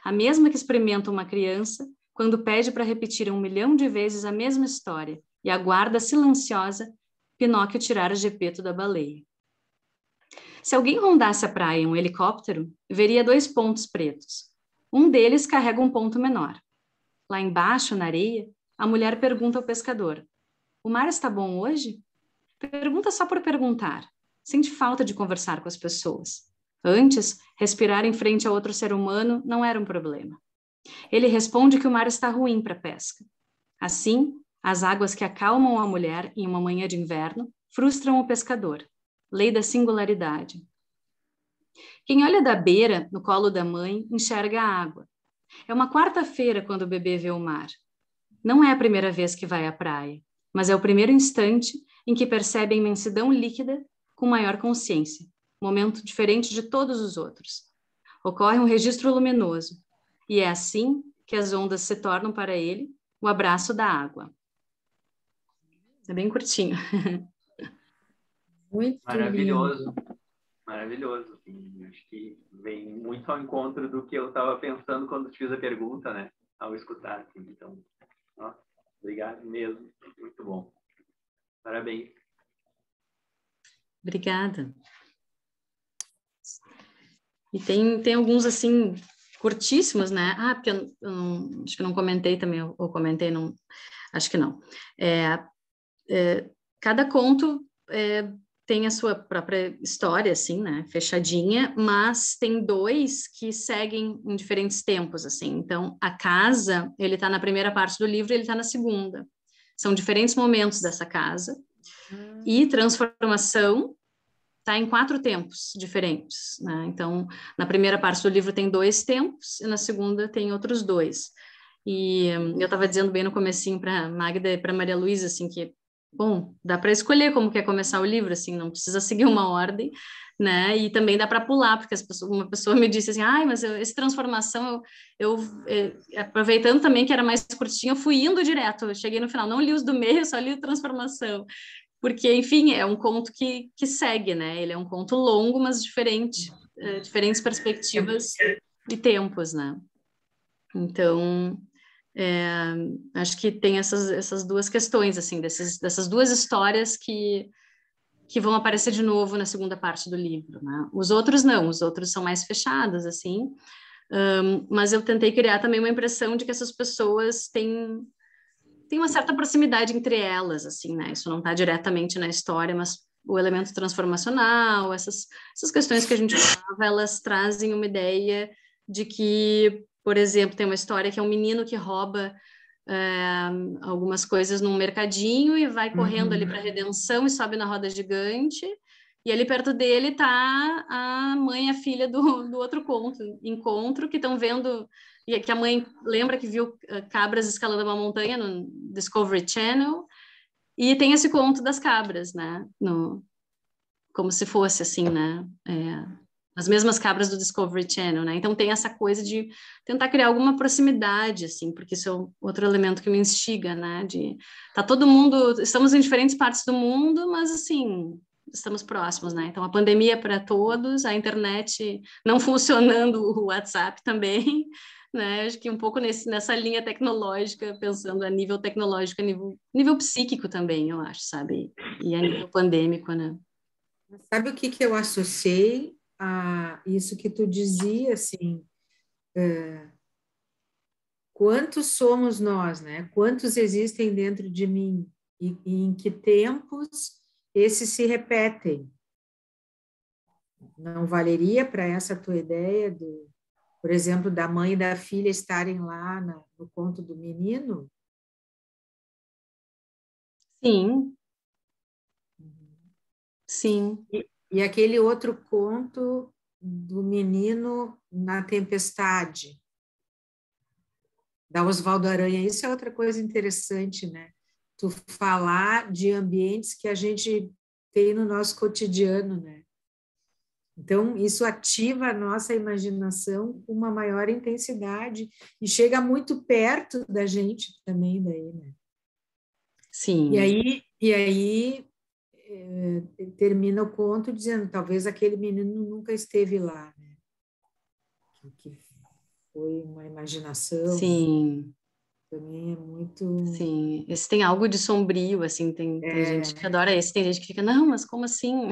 A mesma que experimenta uma criança quando pede para repetir 1 milhão de vezes a mesma história e aguarda silenciosa Pinóquio tirar o gepeto da baleia. Se alguém rondasse a praia em um helicóptero, veria 2 pontos pretos. Um deles carrega um ponto menor. Lá embaixo, na areia, a mulher pergunta ao pescador: "O mar está bom hoje?" Pergunta só por perguntar. Sente falta de conversar com as pessoas. Antes, respirar em frente a outro ser humano não era um problema. Ele responde que o mar está ruim para a pesca. Assim, as águas que acalmam a mulher em uma manhã de inverno frustram o pescador. Lei da singularidade. Quem olha da beira, no colo da mãe, enxerga a água. É uma quarta-feira quando o bebê vê o mar. Não é a primeira vez que vai à praia, mas é o primeiro instante em que percebe a imensidão líquida com maior consciência, momento diferente de todos os outros. Ocorre um registro luminoso, e é assim que as ondas se tornam para ele o abraço da água. É bem curtinho. Muito Maravilhoso. lindo. Maravilhoso. Assim, acho que vem muito ao encontro do que eu estava pensando quando te fiz a pergunta, né? Ao escutar. Assim. Então, ó, obrigado mesmo. Muito bom. Parabéns. Obrigada. E tem alguns, assim, curtíssimos, né? Ah, porque eu não, acho que não comentei também, ou comentei, não, acho que não. Cada conto tem a sua própria história, assim, né? Fechadinha, mas tem 2 que seguem em diferentes tempos, assim. Então, a casa, ele está na primeira parte do livro e ele está na segunda. São diferentes momentos dessa casa. E transformação está em 4 tempos diferentes, né? Então, na primeira parte do livro tem 2 tempos e na segunda tem outros 2. E eu estava dizendo bem no comecinho para Magda e para Maria Luísa, assim, que, bom, dá para escolher como quer começar o livro, assim, não precisa seguir uma ordem, né? E também dá para pular, porque uma pessoa me disse assim, ai, mas esse Transformação, aproveitando também que era mais curtinho, eu fui indo direto, eu cheguei no final, não li os do meio, só li o Transformação. Porque, enfim, é um conto que segue, né? Ele é um conto longo, mas diferente, diferentes perspectivas e tempos, né? Então, acho que tem essas 2 questões, assim, dessas 2 histórias que vão aparecer de novo na segunda parte do livro, né? Os outros não, os outros são mais fechados, assim, mas eu tentei criar também uma impressão de que essas pessoas têm uma certa proximidade entre elas, assim, né? Isso não está diretamente na história, mas o elemento transformacional, essas questões que a gente falava, elas trazem uma ideia de que, por exemplo, tem uma história que é um menino que rouba algumas coisas num mercadinho e vai correndo ali para a redenção e sobe na roda gigante, e ali perto dele está a mãe e a filha do outro encontro, que estão vendo, e que a mãe lembra que viu cabras escalando uma montanha no Discovery Channel, e tem esse conto das cabras, né? Como se fosse assim, né? As mesmas cabras do Discovery Channel, né? Então tem essa coisa de tentar criar alguma proximidade, assim, porque isso é outro elemento que me instiga, né? Tá todo mundo, estamos em diferentes partes do mundo, mas assim, estamos próximos, né? Então a pandemia para todos, a internet não funcionando, o WhatsApp também, né? Acho que um pouco nessa linha tecnológica, pensando a nível tecnológico, a nível psíquico também, eu acho, sabe? E a nível pandêmico, né? Sabe o que eu associei a isso que tu dizia, assim, quantos somos nós, né? Quantos existem dentro de mim e em que tempos esses se repetem? Não valeria para essa tua ideia por exemplo, da mãe e da filha estarem lá no conto do menino? Sim. Sim. E aquele outro conto do menino na tempestade, da Oswaldo Aranha, isso é outra coisa interessante, né? Tu falar de ambientes que a gente tem no nosso cotidiano, né? Então, isso ativa a nossa imaginação com uma maior intensidade e chega muito perto da gente também daí, né? Sim. E aí termina o conto dizendo, talvez aquele menino nunca esteve lá, né? Que foi uma imaginação. Sim. Também é muito... Sim, esse tem algo de sombrio, assim, tem gente que adora esse, tem gente que fica, não, mas como assim?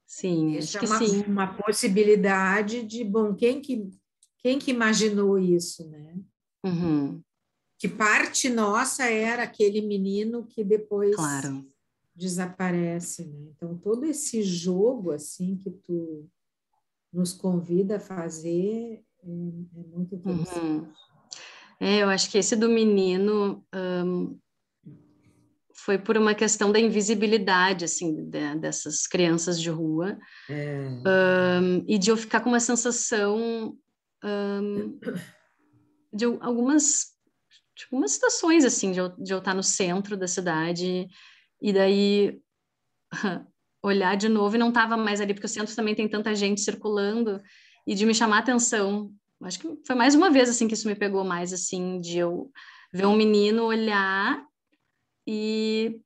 Sim, Deixa acho que sim. uma possibilidade de, bom, quem que imaginou isso, né? Uhum, Que parte nossa era aquele menino que depois claro. desaparece, né? Então, todo esse jogo, assim, que tu nos convida a fazer é muito interessante. Uhum. Eu acho que esse do menino foi por uma questão da invisibilidade, assim, dessas crianças de rua, e de eu ficar com uma sensação de algumas, tipo, umas situações, assim, de eu estar no centro da cidade, e daí olhar de novo e não estava mais ali, porque o centro também tem tanta gente circulando, e de me chamar a atenção. Acho que foi mais uma vez, assim, que isso me pegou mais, assim, de eu ver um menino olhar e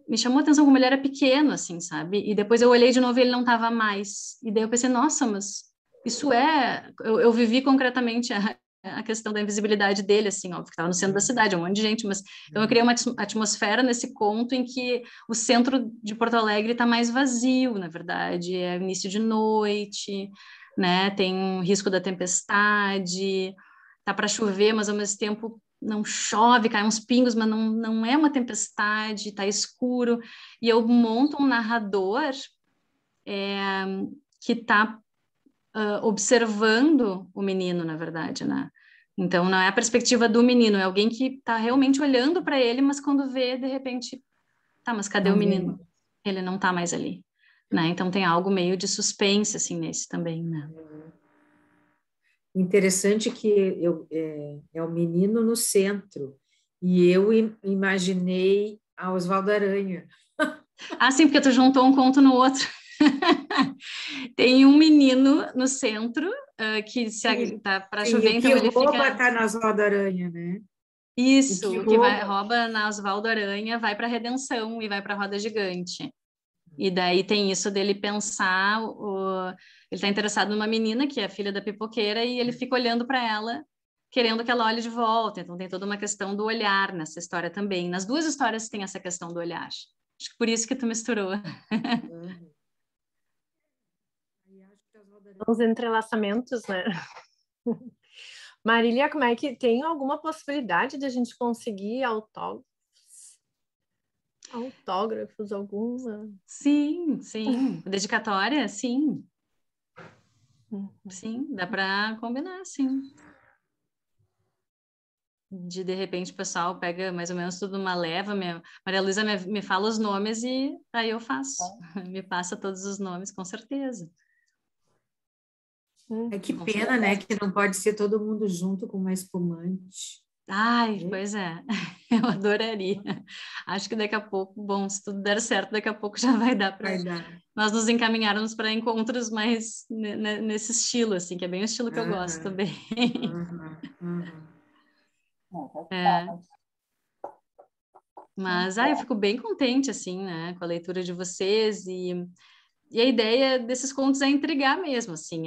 me chamou a atenção como ele era pequeno, assim, sabe? E depois eu olhei de novo e ele não estava mais. E daí eu pensei, nossa, mas isso é... Eu vivi concretamente a questão da invisibilidade dele, assim, óbvio que estava no centro da cidade, um monte de gente, mas então eu criei uma atmosfera nesse conto em que o centro de Porto Alegre está mais vazio, na verdade, é início de noite, né? Tem um risco da tempestade, tá para chover, mas ao mesmo tempo não chove, cai uns pingos, mas não é uma tempestade, tá escuro, e eu monto um narrador que está observando o menino, na verdade, né? Então, não é a perspectiva do menino, é alguém que está realmente olhando para ele, mas quando vê, de repente, tá, mas cadê o menino? Ele não tá mais ali, né? Então, tem algo meio de suspense, assim, nesse também, né? Interessante que é o menino no centro, e eu imaginei a Oswaldo Aranha. Ah, sim, porque tu juntou um conto no outro. Tem um menino no centro que se tá para chover, Sim, então que ele rouba fica... tá na Oswaldo Aranha, né? Isso, o que Rouba. rouba na Oswaldo Aranha vai para Redenção e vai para Roda Gigante. E daí tem isso dele pensar, ele está interessado numa menina que é a filha da pipoqueira e ele fica olhando para ela, querendo que ela olhe de volta. Então tem toda uma questão do olhar nessa história também. Nas duas histórias tem essa questão do olhar. Acho que por isso que tu misturou. Os entrelaçamentos, né? Marília, como é que tem alguma possibilidade de a gente conseguir autógrafos alguma? Sim, sim. Dedicatória, sim. Sim, dá para combinar, sim. De repente o pessoal pega mais ou menos tudo numa leva, Maria Luísa me fala os nomes e aí eu faço. Me passa todos os nomes, com certeza. É que pena, né, que não pode ser todo mundo junto com uma espumante. Ai, pois é, eu adoraria. Acho que daqui a pouco, bom, se tudo der certo, daqui a pouco já vai dar para nós nos encaminharmos para encontros mais nesse estilo, assim, que é bem o estilo que eu gosto também. É. Mas, eu fico bem contente, assim, né, com a leitura de vocês e a ideia desses contos é intrigar mesmo, assim,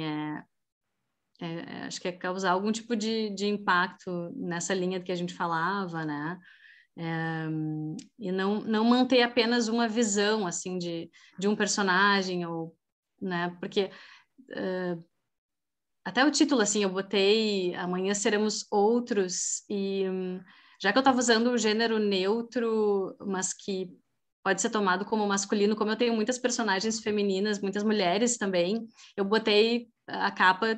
acho que é causar algum tipo de impacto nessa linha que a gente falava, né? E não manter apenas uma visão, assim, de um personagem, ou, né? Porque até o título, assim, eu botei Amanhã Seremos Outros, e já que eu estava usando o gênero neutro, mas que pode ser tomado como masculino, como eu tenho muitas personagens femininas, muitas mulheres também, eu botei a capa,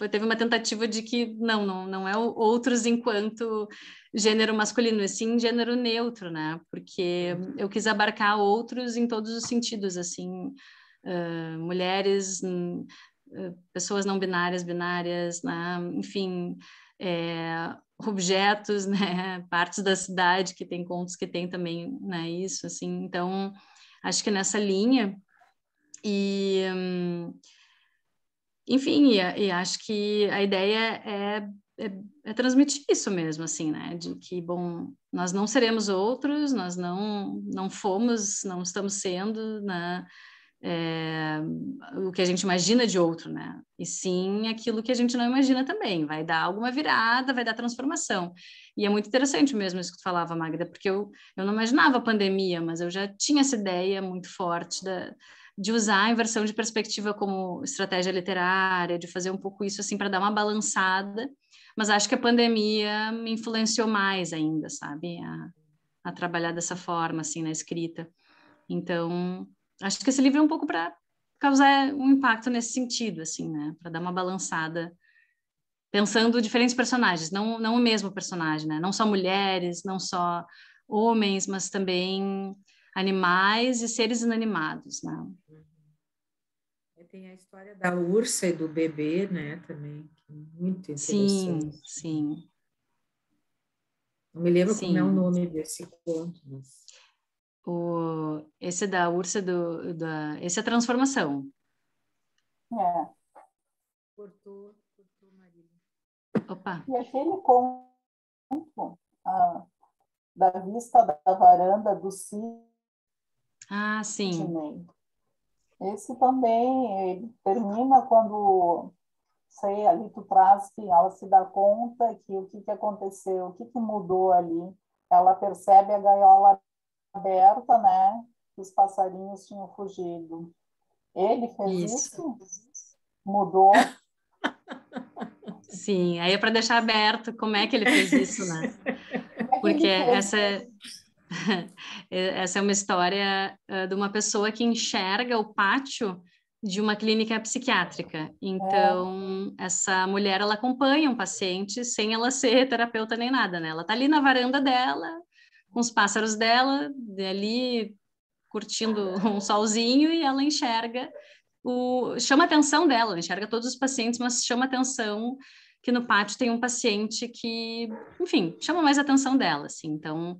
teve uma tentativa de que não é outros enquanto gênero masculino, e sim gênero neutro, né? Porque eu quis abarcar outros em todos os sentidos, assim, mulheres, pessoas não binárias, né? Enfim, objetos, né, partes da cidade, que tem contos que tem também, né, isso, assim, então, acho que nessa linha, e, enfim, e acho que a ideia é transmitir isso mesmo, assim, né, de que, bom, nós não seremos outros, nós não fomos, não estamos sendo, né, o que a gente imagina de outro, né? E sim aquilo que a gente não imagina também. Vai dar alguma virada, vai dar transformação. E é muito interessante mesmo isso que tu falava, Magda, porque eu não imaginava a pandemia, mas eu já tinha essa ideia muito forte de usar a inversão de perspectiva como estratégia literária, de fazer um pouco isso assim para dar uma balançada. Mas acho que a pandemia me influenciou mais ainda, sabe? A trabalhar dessa forma, assim, na escrita. Então, acho que esse livro é um pouco para causar um impacto nesse sentido, assim, né? Para dar uma balançada, pensando diferentes personagens, não o mesmo personagem, né? Não só mulheres, não só homens, mas também animais e seres inanimados, né? Tem a história da ursa e do bebê, né? Também, que é muito interessante. Sim. Não me lembro como é o Sim. nome desse conto, mas... Esse da ursa, esse é a transformação. É. Cortou, Marília. Opa. E aquele conto da vista da varanda do Sidney. Ah, sim. Esse também ele termina quando, sei, ali tu traz que ela se dá conta que o que aconteceu, o que mudou ali. Ela percebe a gaiola aberta, né? Que os passarinhos tinham fugido. Ele fez isso? Mudou? Sim, aí é para deixar aberto como é que ele fez isso, né? Porque essa é uma história de uma pessoa que enxerga o pátio de uma clínica psiquiátrica. Então, essa mulher, ela acompanha um paciente sem ela ser terapeuta nem nada, né? Ela tá ali na varanda dela, com os pássaros dela, ali curtindo um solzinho, e ela enxerga chama a atenção dela, enxerga todos os pacientes, mas chama a atenção que no pátio tem um paciente que, enfim, chama mais a atenção dela, assim. Então,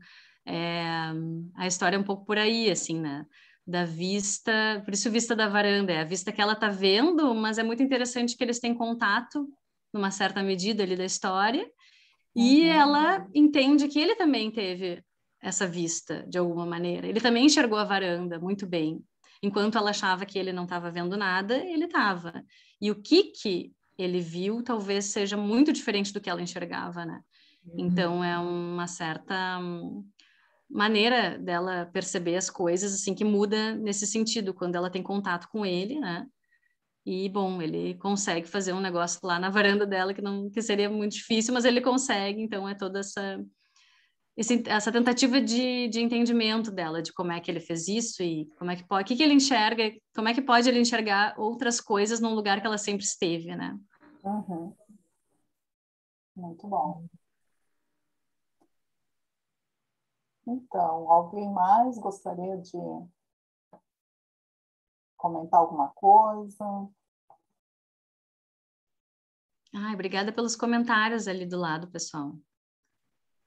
a história é um pouco por aí, assim, né? Da vista, por isso vista da varanda, é a vista que ela tá vendo, mas é muito interessante que eles têm contato, numa certa medida ali da história, e ela entende que ele também teve essa vista, de alguma maneira. Ele também enxergou a varanda muito bem. Enquanto ela achava que ele não estava vendo nada, ele estava. E o que ele viu talvez seja muito diferente do que ela enxergava, né? Então, é uma certa maneira dela perceber as coisas, assim, que muda nesse sentido, quando ela tem contato com ele, né? E, bom, ele consegue fazer um negócio lá na varanda dela que seria muito difícil, mas ele consegue, então é toda essa tentativa de entendimento dela, de como é que ele fez isso e como é que pode, o que ele enxerga, como é que pode ele enxergar outras coisas num lugar que ela sempre esteve, né? Muito bom. Então, alguém mais gostaria de comentar alguma coisa? Obrigada pelos comentários ali do lado, pessoal.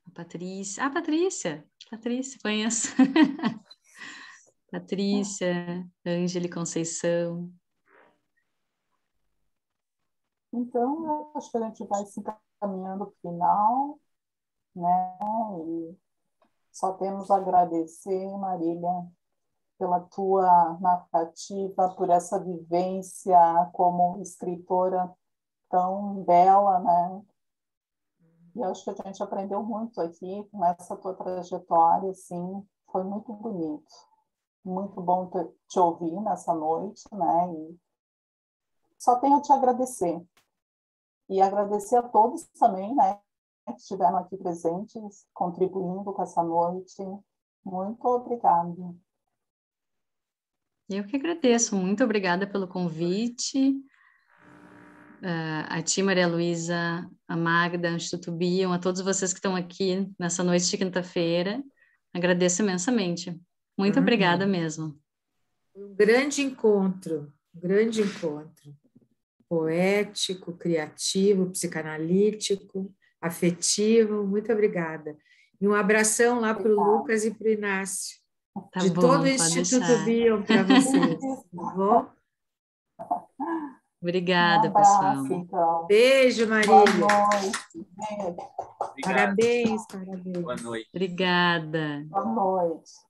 A Patrícia. Patrícia, conheço. Patrícia, Ângele Conceição. Então, eu acho que a gente vai se encaminhando para o final, né? E só temos a agradecer, Marília, pela tua narrativa, por essa vivência como escritora tão bela, né? E acho que a gente aprendeu muito aqui com essa tua trajetória, assim, foi muito bonito. Muito bom te ouvir nessa noite, né? E só tenho a te agradecer. E agradecer a todos também, né? Que estiveram aqui presentes, contribuindo com essa noite. Muito obrigada. Eu que agradeço. Muito obrigada pelo convite. A ti, Maria Luísa, a Magda, o Instituto Bion, a todos vocês que estão aqui nessa noite de quinta-feira. Agradeço imensamente. Muito obrigada mesmo. Um grande encontro. Poético, criativo, psicanalítico, afetivo. Muito obrigada. E um abração lá para o Lucas e para o Inácio, Tá de bom, todo o pode Instituto deixar. Bion para vocês, tá bom? Obrigada, Um abraço, pessoal. então. Beijo, Boa Marília. noite. Beijo. Obrigado. Parabéns, parabéns. Boa noite. Obrigada. Boa noite.